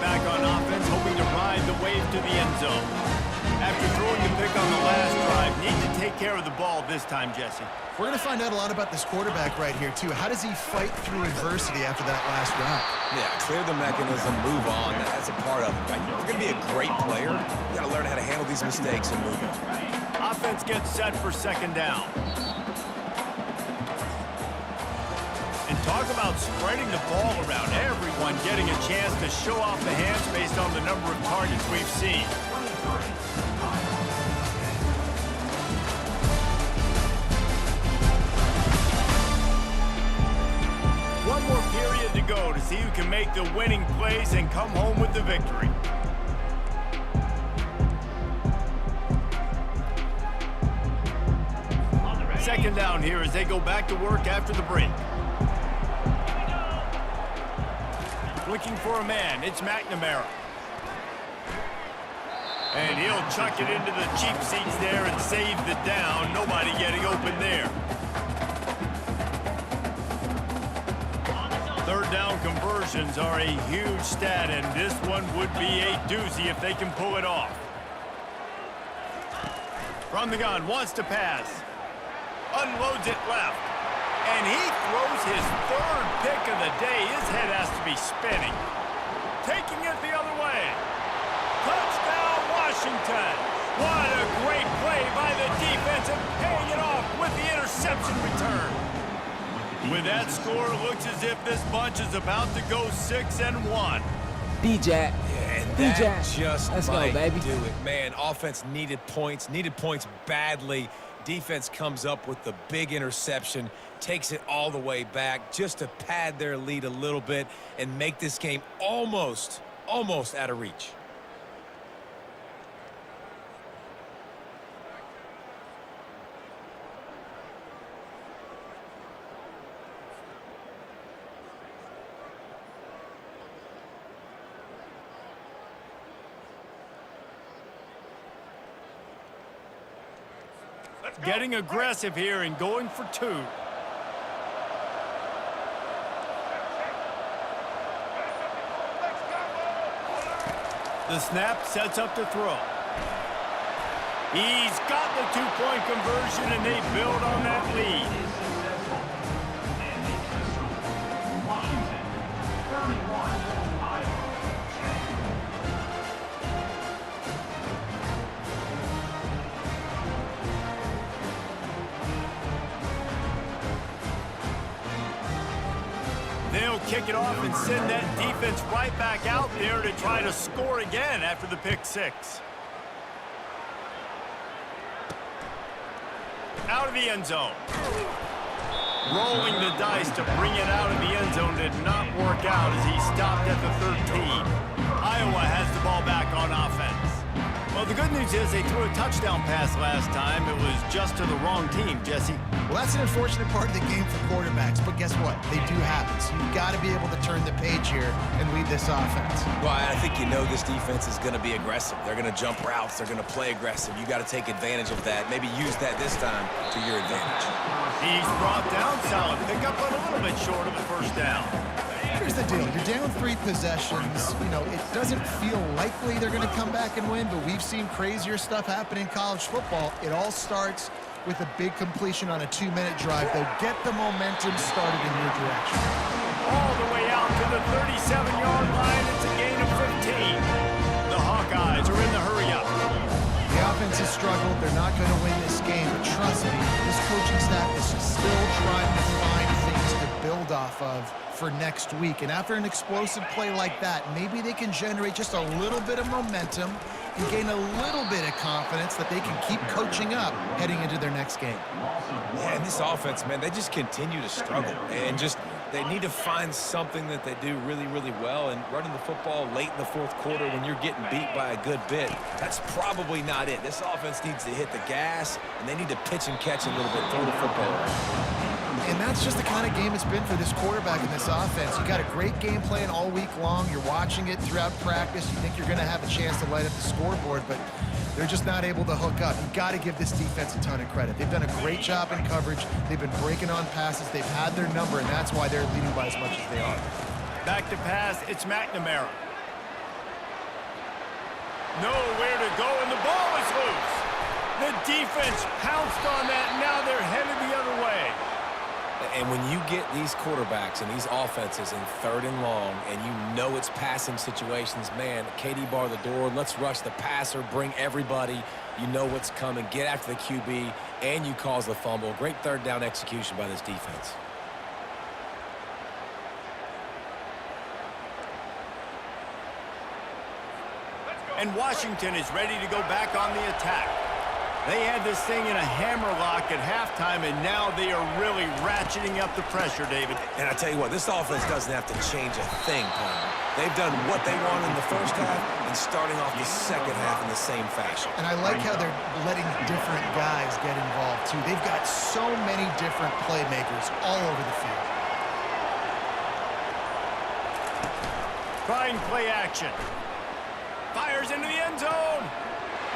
Back on offense, hoping to ride the wave to the end zone. After throwing the pick on the last drive, need to take care of the ball this time, Jesse. We're going to find out a lot about this quarterback right here, too. How does he fight through adversity after that last drive? Yeah, clear the mechanism, move on. That's a part of it, right? If you're going to be a great player, you got to learn how to handle these mistakes and move on. Offense gets set for 2nd down. And talk about spreading the ball around, everyone getting a chance to show off the hands based on the number of targets we've seen. see who can make the winning plays and come home with the victory. Second down here as they go back to work after the break. Looking for a man, it's McNamara. And he'll chuck it into the cheap seats there and save the down. Nobody getting open there. Third down conversions are a huge stat, and this one would be a doozy if they can pull it off. From the gun, wants to pass. Unloads it left. And he throws his third pick of the day. His head has to be spinning. Taking it the other way. Touchdown, Washington. What a great play by the defense and paying it off with the interception return. With that score, it looks as if this bunch is about to go 6-1. DJ. And DJ. that just Let's might go, baby. do it. Man, offense needed points badly. Defense comes up with the big interception, takes it all the way back just to pad their lead a little bit and make this game almost out of reach. Getting aggressive here and going for two. The snap sets up to throw. He's got the two-point conversion, and they build on that lead. Washington, 31, Iowa. They'll kick it off and send that defense right back out there to try to score again after the pick six. Out of the end zone. Rolling the dice to bring it out of the end zone did not work out as he stopped at the 13. Iowa has the ball back on offense. Well, the good news is they threw a touchdown pass last time. It was just to the wrong team, Jesse. Well, that's an unfortunate part of the game for quarterbacks, but guess what? They do happen, so you've got to be able to turn the page here and lead this offense. Well, I think you know this defense is going to be aggressive. They're going to jump routes. They're going to play aggressive. You got to take advantage of that. Maybe use that this time to your advantage. He's brought down solid. Pick up on a little bit short of the first down. Here's the deal. You're down 3 possessions. You know, it doesn't feel likely they're going to come back and win, but we've seen crazier stuff happen in college football. It all starts with a big completion on a 2-minute drive. They'll get the momentum started in your direction. All the way out to the 37-yard line. It's a gain of 15. The Hawkeyes are in the hurry-up. The offense has struggled. They're not going to win this game, but trust me, this coaching staff is still trying to find things to build off of for next week. And after an explosive play like that, maybe they can generate just a little bit of momentum and gain a little bit of confidence that they can keep coaching up heading into their next game. Yeah, and this offense, man, they just continue to struggle. And just, they need to find something that they do really, really well. And running the football late in the fourth quarter when you're getting beat by a good bit, that's probably not it. This offense needs to hit the gas, and they need to pitch and catch a little bit, throw the football around. And that's just the kind of game it's been for this quarterback in this offense. You got a great game plan all week long. You're watching it throughout practice. You think you're going to have a chance to light up the scoreboard, but they're just not able to hook up. You've got to give this defense a ton of credit. They've done a great job in coverage. They've been breaking on passes. They've had their number, and that's why they're leading by as much as they are. Back to pass, it's McNamara. Nowhere to go, and the ball is loose. The defense pounced on that, and now they're headed the other way. And when you get these quarterbacks and these offenses in 3rd and long, and you know it's passing situations, man, KD bar the door, let's rush the passer, bring everybody. You know what's coming. Get after the QB, and you cause the fumble. Great 3rd down execution by this defense. And Washington is ready to go back on the attack. They had this thing in a hammerlock at halftime, and now they are really ratcheting up the pressure, David. And I tell you what, this offense doesn't have to change a thing, Palmer. They've done what they wanted in the first half and starting off the second half in the same fashion. And I like how they're letting different guys get involved, too. They've got so many different playmakers all over the field. Trying play action. Fires into the end zone.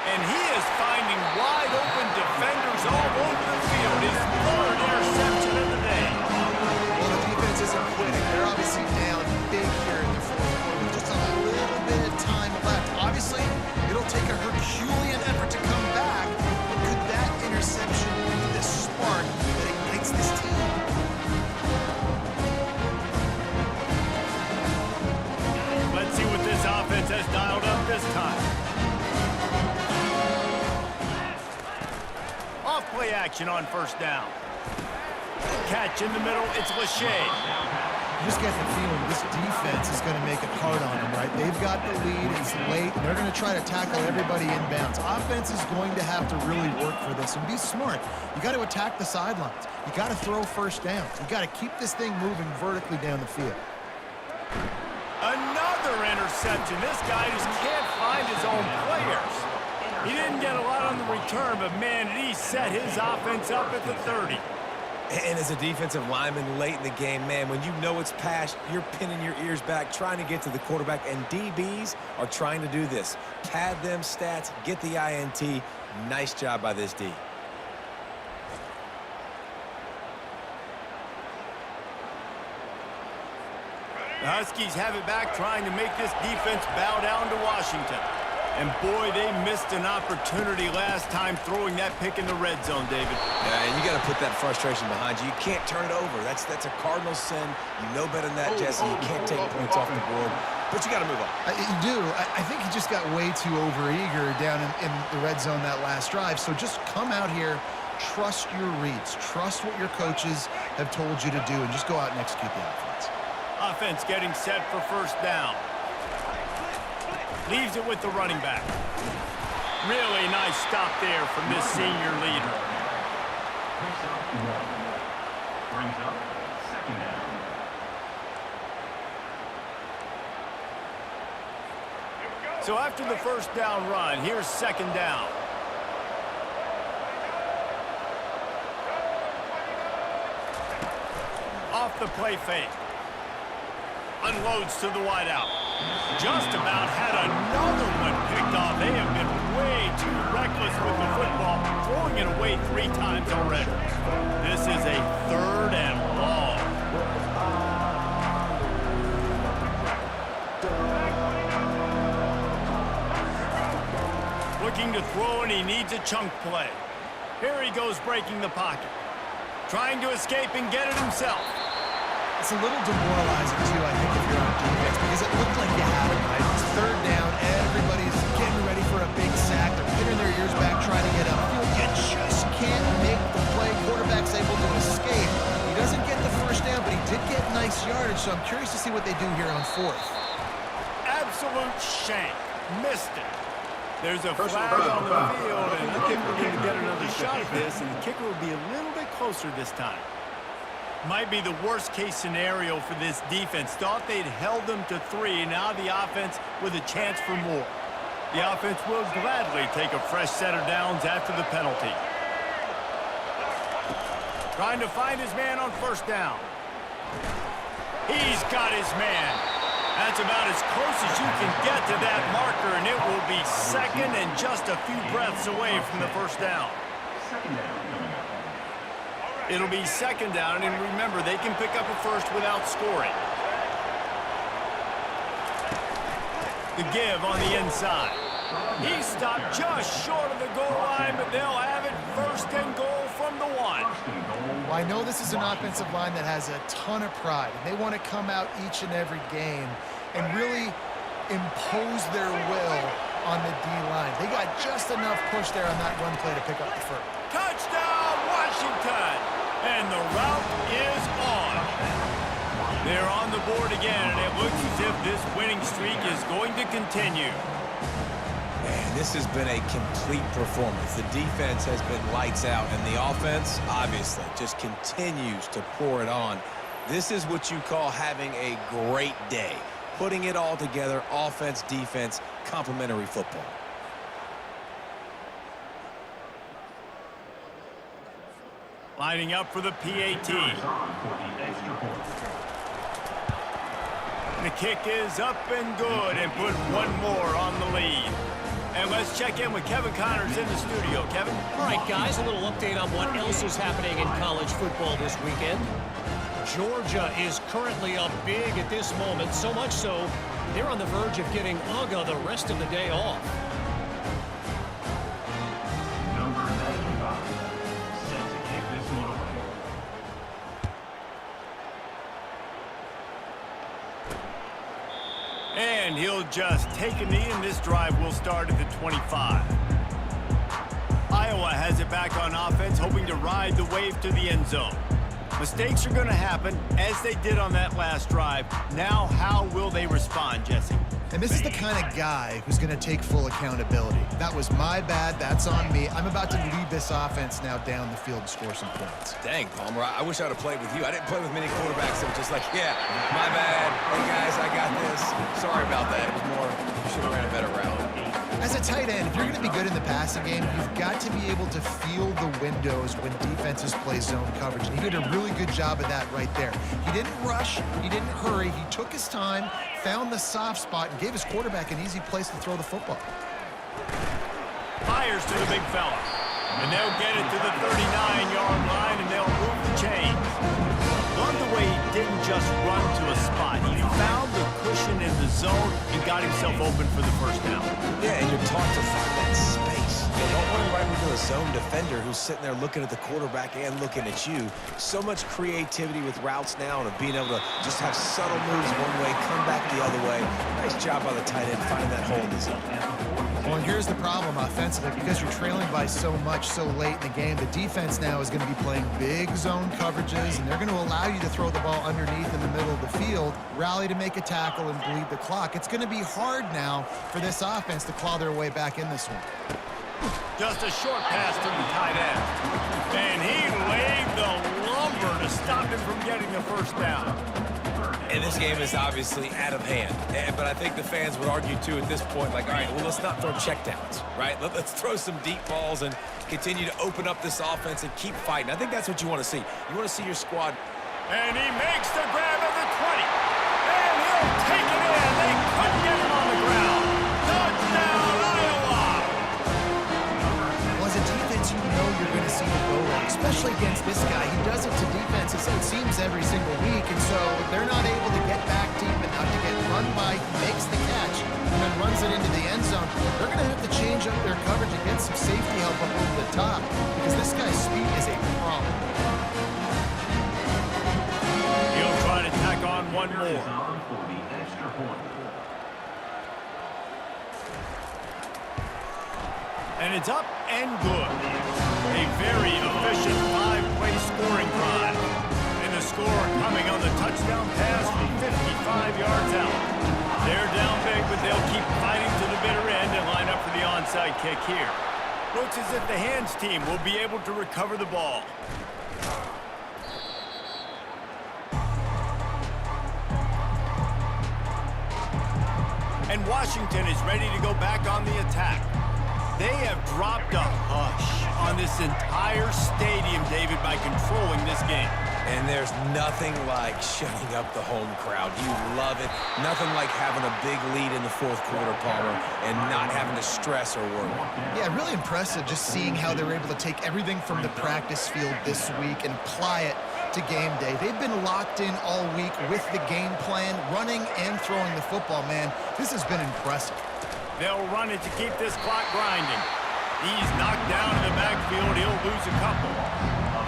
And he is finding wide open defenders all over the field. His third interception of the day. Well, the defense isn't quitting. They're obviously down big here in the fourth quarter with just a little bit of time left. Obviously, it'll take a Herculean effort to come back. But could that interception be the spark that ignites this team? Let's see what this offense has dialed up this time. Off-play action on first down. Catch in the middle, it's Lachey. You just get the feeling this defense is going to make it hard on them, right? They've got the lead, it's late, and they're going to try to tackle everybody inbounds. Offense is going to have to really work for this and be smart. You got to attack the sidelines. You got to throw first downs. You got to keep this thing moving vertically down the field. Another interception. This guy just can't find his own players. He didn't get a lot on the return, but man, he set his offense up at the 30. And as a defensive lineman late in the game, man, when you know it's past, you're pinning your ears back, trying to get to the quarterback, and DBs are trying to do this. Pad them stats, get the INT. Nice job by this D. The Huskies have it back, trying to make this defense bow down to Washington. And boy, they missed an opportunity last time throwing that pick in the red zone, David. Yeah, and you got to put that frustration behind you. You can't turn it over. That's a Cardinal sin. You know better than that, Jesse. You can't take points off the board, but you got to move on. You do. I think he just got way too overeager down in the red zone that last drive. So just come out here, trust your reads, trust what your coaches have told you to do, and just go out and execute the offense. Offense getting set for first down. Leaves it with the running back. Really nice stop there from this senior leader. Brings up second down. So after the first down run, here's second down. Off the play fake. Unloads to the wideout. Just about had another one picked off. They have been way too reckless with the football, throwing it away 3 times already. This is a third and long. Looking to throw, and he needs a chunk play. Here he goes, breaking the pocket. Trying to escape and get it himself. It's a little demoralizing, too, I think, if you're on defense, because it looked like you had it, right? It's third down, everybody's getting ready for a big sack. They're pinning their ears back, trying to get upfield. You just can't make the play. Quarterback's able to escape. He doesn't get the first down, but he did get nice yardage, so I'm curious to see what they do here on fourth. Absolute shank. Missed it. There's a flag on the field, and I think we're going to get another shot at this, and the kicker will be a little bit closer this time. Might be the worst-case scenario for this defense. Thought they'd held them to 3. Now the offense with a chance for more. The offense will gladly take a fresh set of downs after the penalty. Trying to find his man on first down. He's got his man. That's about as close as you can get to that marker, and it will be second and just a few breaths away from the first down. Second down. It'll be second down, and remember, they can pick up a first without scoring. The give on the inside. He stopped just short of the goal line, but they'll have it first and goal from the 1. Well, I know this is an offensive line that has a ton of pride, and they want to come out each and every game and really impose their will on the D-line. They got just enough push there on that run play to pick up the first. Touchdown, Washington! And the route is on. They're on the board again, and it looks as if this winning streak is going to continue. Man, this has been a complete performance. The defense has been lights out, and the offense, obviously, just continues to pour it on. This is what you call having a great day. Putting it all together, offense, defense, complementary football. Lining up for the PAT. The kick is up and good, and put one more on the lead. And let's check in with Kevin Connors in the studio. Kevin? All right, guys, a little update on what else is happening in college football this weekend. Georgia is currently up big at this moment, so much so they're on the verge of giving Uga the rest of the day off. Number 95, set to kick this one away. And he'll just take a knee, and this drive will start at the 25. Iowa has it back on offense, hoping to ride the wave to the end zone. Mistakes are going to happen, as they did on that last drive. Now, how will they respond, Jesse? And this is the kind of guy who's going to take full accountability. That was my bad. That's on me. I'm about to lead this offense now down the field and score some points. Dang, Palmer, I wish I would have played with you. I didn't play with many quarterbacks that were just like, yeah, my bad. Hey, guys, I got this. Sorry about that. It was more, you should have ran a better route. As a tight end, if you're going to be good in the passing game, you've got to be able to feel the windows when defenses play zone coverage. And he did a really good job of that right there. He didn't rush. He didn't hurry. He took his time, found the soft spot, and gave his quarterback an easy place to throw the football. Fires to the big fella. And they'll get it to the 39-yard line, and they'll move the chains. Love the way he didn't just run to a spot. He found the cushion in the zone and got himself open for the first down. Yeah, and you're taught to find that space. You don't want to run into a zone defender who's sitting there looking at the quarterback and looking at you. So much creativity with routes now, and of being able to just have subtle moves one way, come back the other way. Nice job by the tight end finding that hole in the zone. Well, and here's the problem offensively. Because you're trailing by so much so late in the game, the defense now is going to be playing big zone coverages, and they're going to allow you to throw the ball underneath in the middle of the field, rally to make a tackle, and bleed the clock. It's going to be hard now for this offense to claw their way back in this one. Just a short pass to the tight end. And he laid the lumber to stop him from getting the first down. And this game is obviously out of hand. But I think the fans would argue, too, at this point, like, all right, well, let's not throw checkdowns, right? Let's throw some deep balls and continue to open up this offense and keep fighting. I think that's what you want to see. You want to see your squad. And he makes the grab at the 20. And he'll take it in. They couldn't get him on the ground. Touchdown, Iowa! Well, as a defense, you know you're going to see the go rate, especially against this guy. He does it to defenses, it seems, every single week. And so if they're not able to get back deep enough to get run by, he makes the catch and then runs it into the end zone. They're going to have to change up their coverage and get some safety help up over the top because this guy's speed is a problem. He'll try to tack on one more. On for the extra point. And it's up and good. A very efficient 5-play scoring drive. And the score coming on the touchdown pass from 55 yards out. They're down big, but they'll keep fighting to the bitter end and line up for the onside kick here. Looks as if the hands team will be able to recover the ball. And Washington is ready to go back on the attack. They have dropped a hush on this entire stadium, David, by controlling this game. And there's nothing like shutting up the home crowd. You love it. Nothing like having a big lead in the fourth quarter, Palmer, and not having to stress or worry. Yeah, really impressive just seeing how they were able to take everything from the practice field this week and apply it to game day. They've been locked in all week with the game plan, running and throwing the football, man. This has been impressive. They'll run it to keep this clock grinding. He's knocked down in the backfield. He'll lose a couple.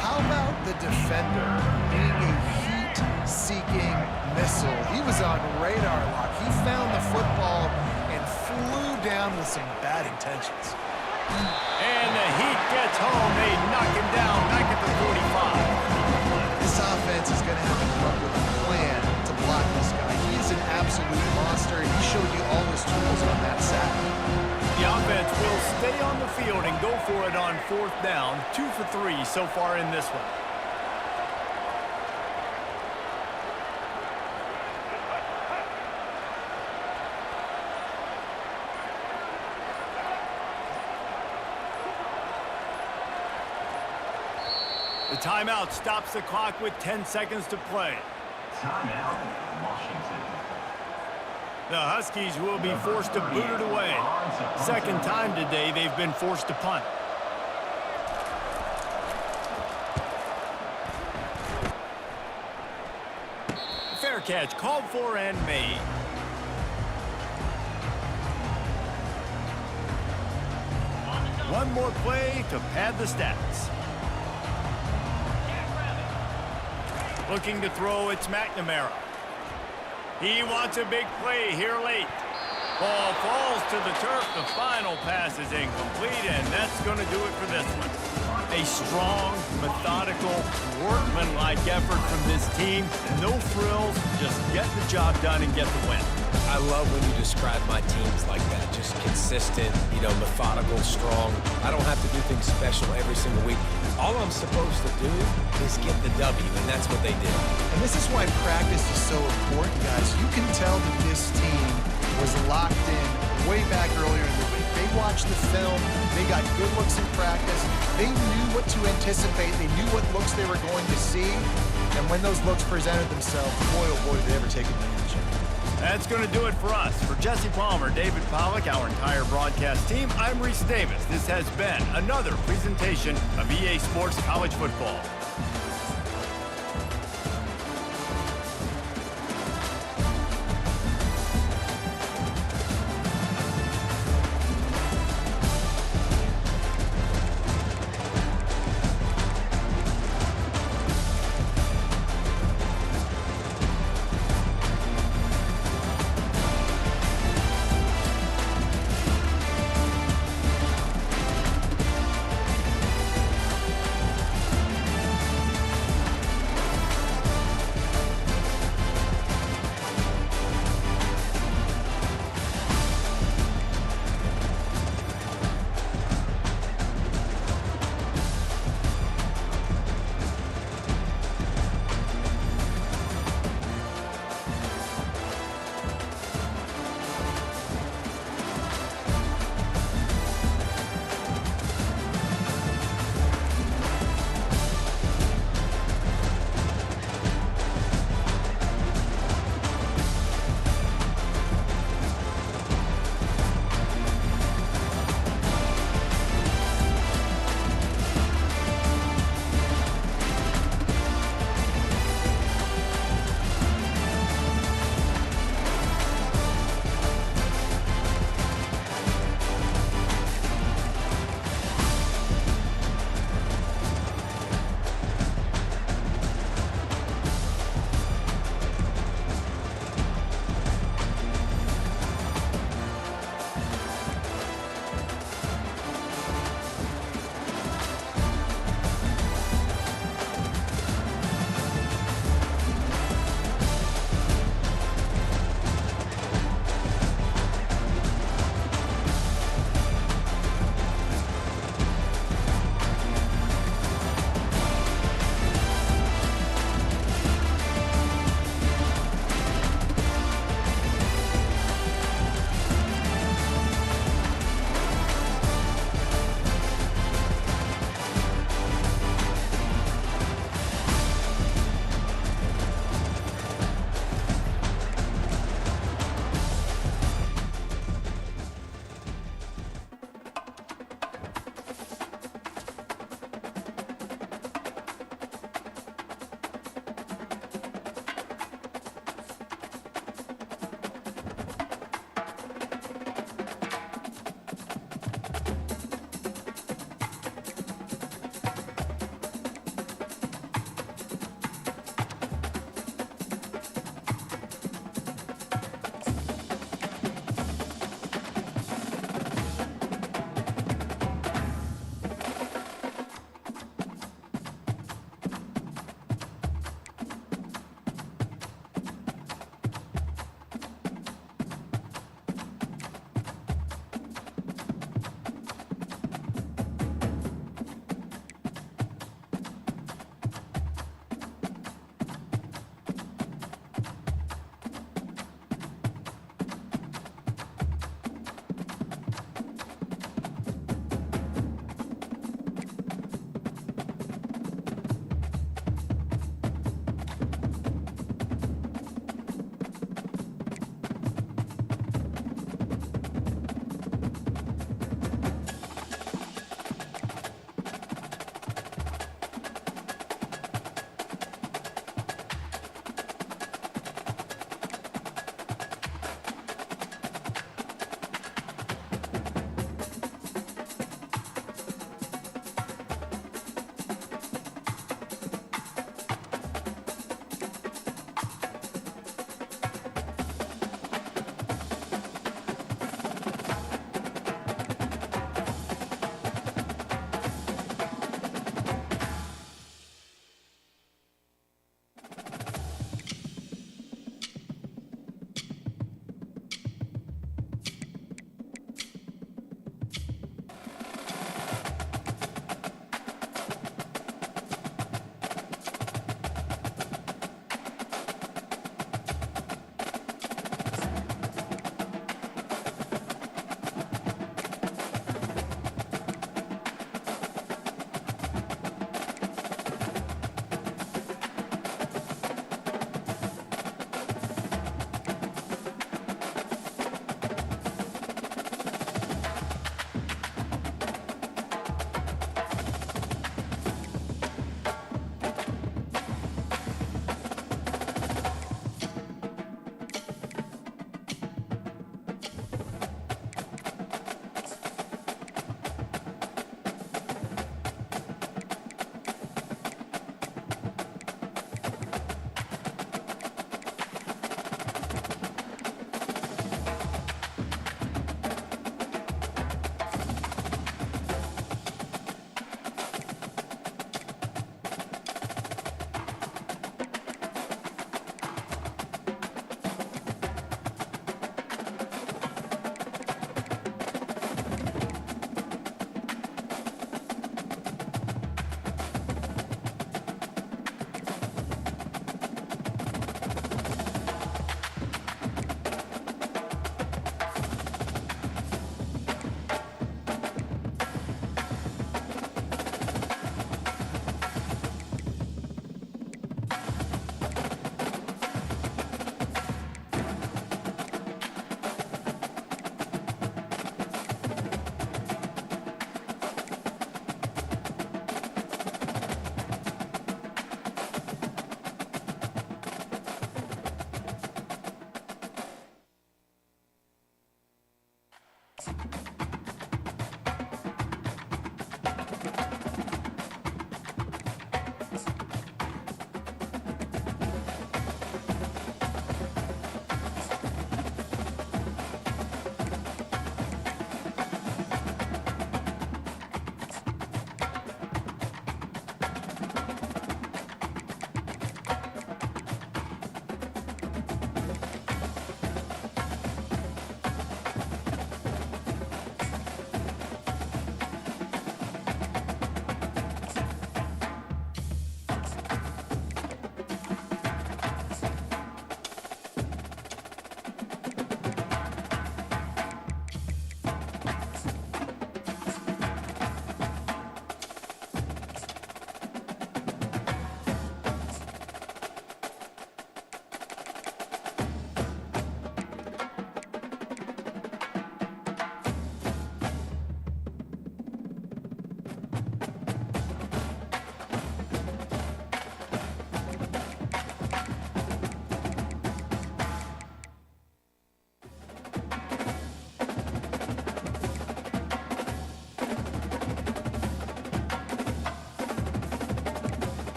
How about the defender being a heat-seeking missile? He was on radar lock. He found the football and flew down with some bad intentions. And the Heat gets home. They knock him down back at the 45. This offense is going to have to come up with a plan to block this guy. He is an absolute monster, and he showed you all his tools on that sack. The offense out and go for it on 4th down. 2 for 3 so far in this one. The timeout stops the clock with 10 seconds to play. Timeout, Washington. The Huskies will be forced to boot it away. Second time today they've been forced to punt. Fair catch called for and made. One more play to pad the stats. Looking to throw, it's McNamara. He wants a big play here late. Ball falls to the turf. The final pass is incomplete, and that's going to do it for this one. A strong, methodical, workmanlike effort from this team. No frills, just get the job done and get the win. I love when you describe my teams like that. Just consistent, methodical, strong. I don't have to do things special every single week. All I'm supposed to do is get the W, and that's what they did. And this is why practice is so important, guys. You can tell that this team was locked in way back earlier in the week. They watched the film. They got good looks in practice. They knew what to anticipate. They knew what looks they were going to see. And when those looks presented themselves, boy, oh boy, did they ever take advantage of it. That's going to do it for us. For Jesse Palmer, David Pollack, our entire broadcast team, I'm Reese Davis. This has been another presentation of EA Sports College Football.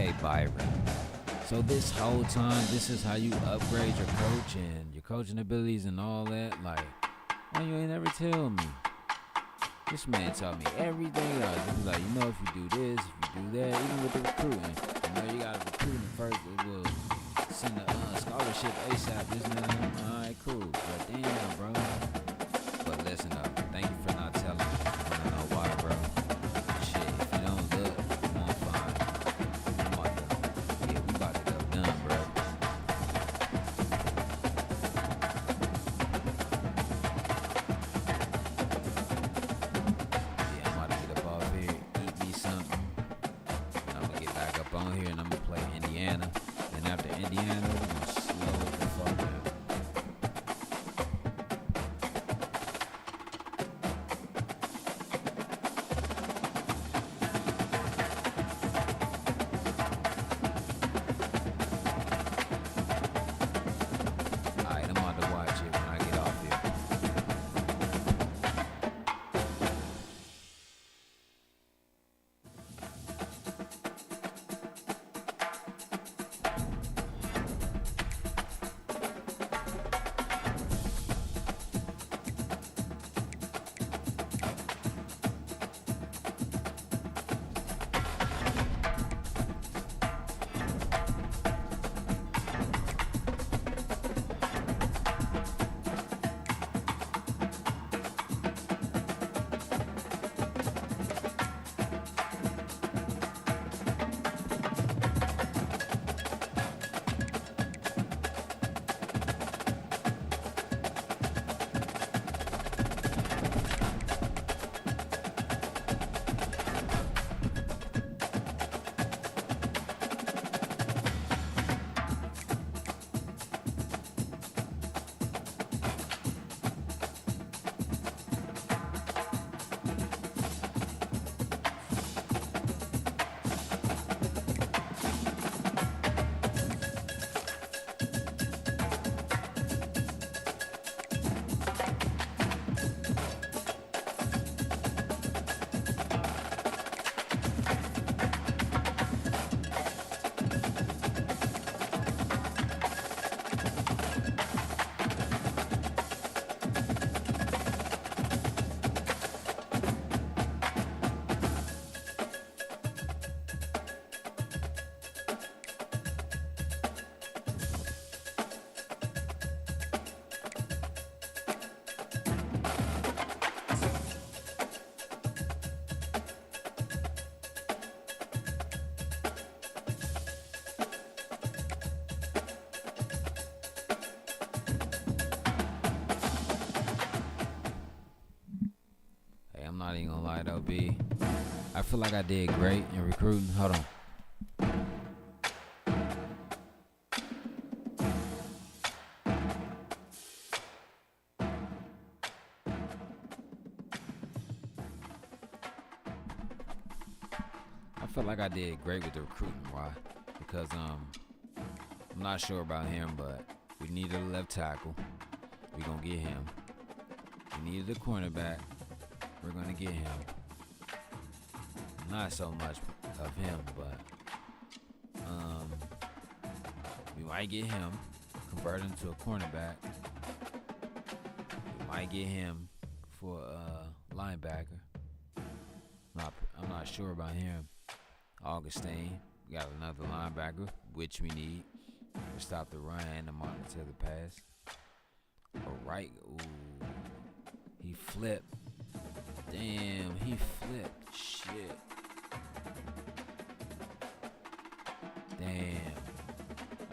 Hey, Byron. So this whole time, this is how you upgrade your coach and your coaching abilities and all that? Like, why you ain't never tell me? This man told me everything else. He was like, you know, if you do this, if you do that, even with the recruiting, you know, you got to recruit him first. It will send a scholarship ASAP. This and that. All right, cool. But damn, bro. But listen up. Thank you for not telling me. I don't know why, bro. Shit, if you don't look, you won't find. We about to go done, bro. Yeah, I'm about to get up off here, eat me something. And I'm gonna get back up on here and I'm gonna play Indiana. And after Indiana, we're gonna slow the fuck down. Alright, I'm about to watch it when I get off here. I'm not even gonna lie though, B. I feel like I did great in recruiting. Hold on. I feel like I did great with the recruiting. Why? Because I'm not sure about him, but we needed a left tackle. We gonna get him. We needed a cornerback. We're gonna get him. Not so much of him, but we might get him, convert him to a cornerback. We might get him for a linebacker. I'm not sure about him. Augustine, we got another linebacker, which we need to stop the run and to monitor the pass. Alright, ooh, he flipped. Damn, he flipped. Shit. Damn.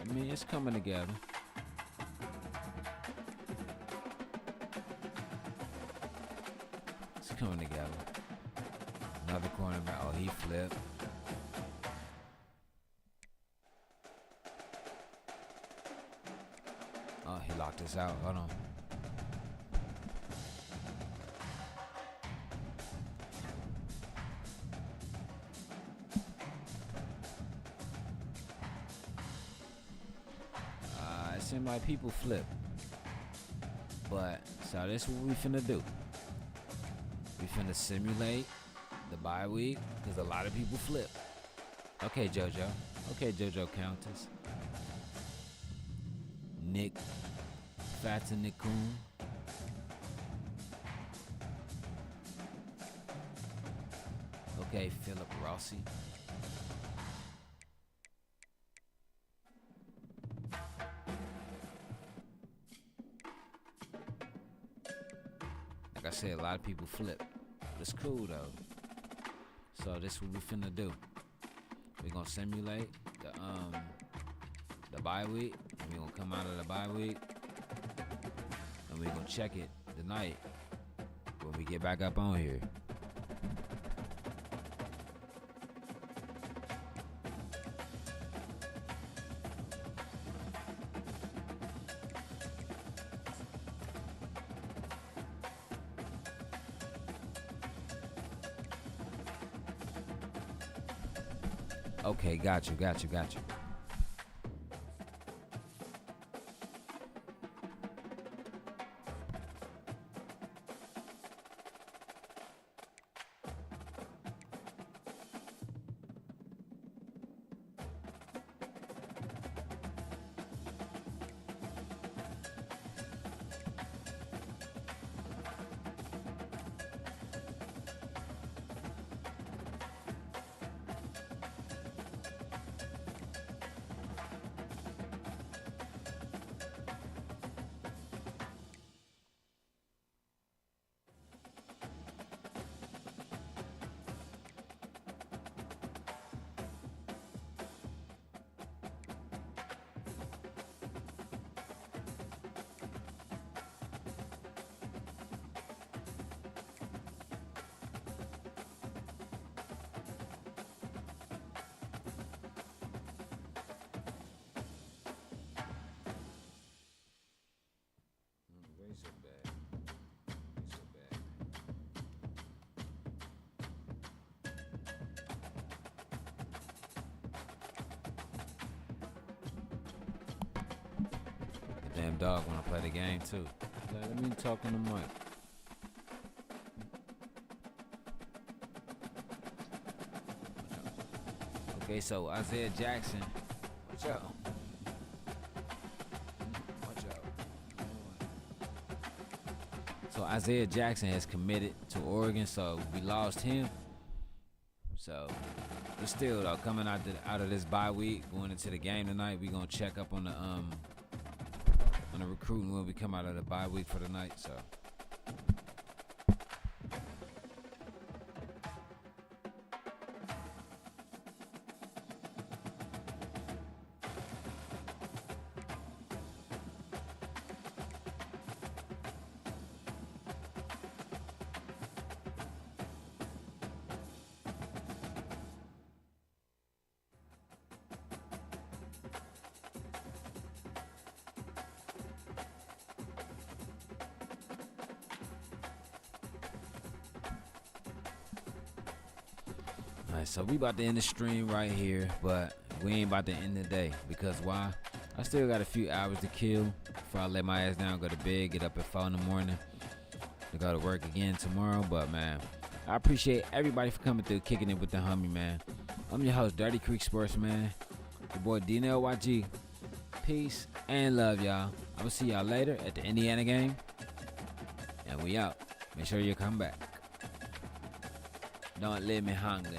I mean, it's coming together. It's coming together. Another cornerback. Oh, he flipped. Oh, he locked us out. Hold on. It seemed like people flip. But, so this is what we finna do. We finna simulate the bye week, because a lot of people flip. Okay, JoJo. Okay, JoJo Countess. Nick Fatanikun. Okay, Philip Rossi. Like I said, a lot of people flip. But it's cool though. So this is what we finna do. We're gonna simulate the bye week. And we're gonna come out of the bye week. And we're gonna check it tonight when we get back up on here. Okay, got you. Damn dog wanna play the game too. Let me talk on the mic. Okay, so Isaiah Jackson. Watch out. So Isaiah Jackson has committed to Oregon, so we lost him. So, but still though, coming out of this bye week, going into the game tonight, we gonna check up on the recruiting when we come out of the bye week for the night. So. Alright, so we about to end the stream right here, but we ain't about to end the day because why? I still got a few hours to kill before I let my ass down, go to bed, get up at 4 in the morning to go to work again tomorrow. But man, I appreciate everybody for coming through, kicking it with the homie, man. I'm your host, Dirty Creek Sports, man. Your boy DNLYG. Peace and love, y'all. I will see y'all later at the Indiana game. And we out. Make sure you come back. Don't leave me hanging.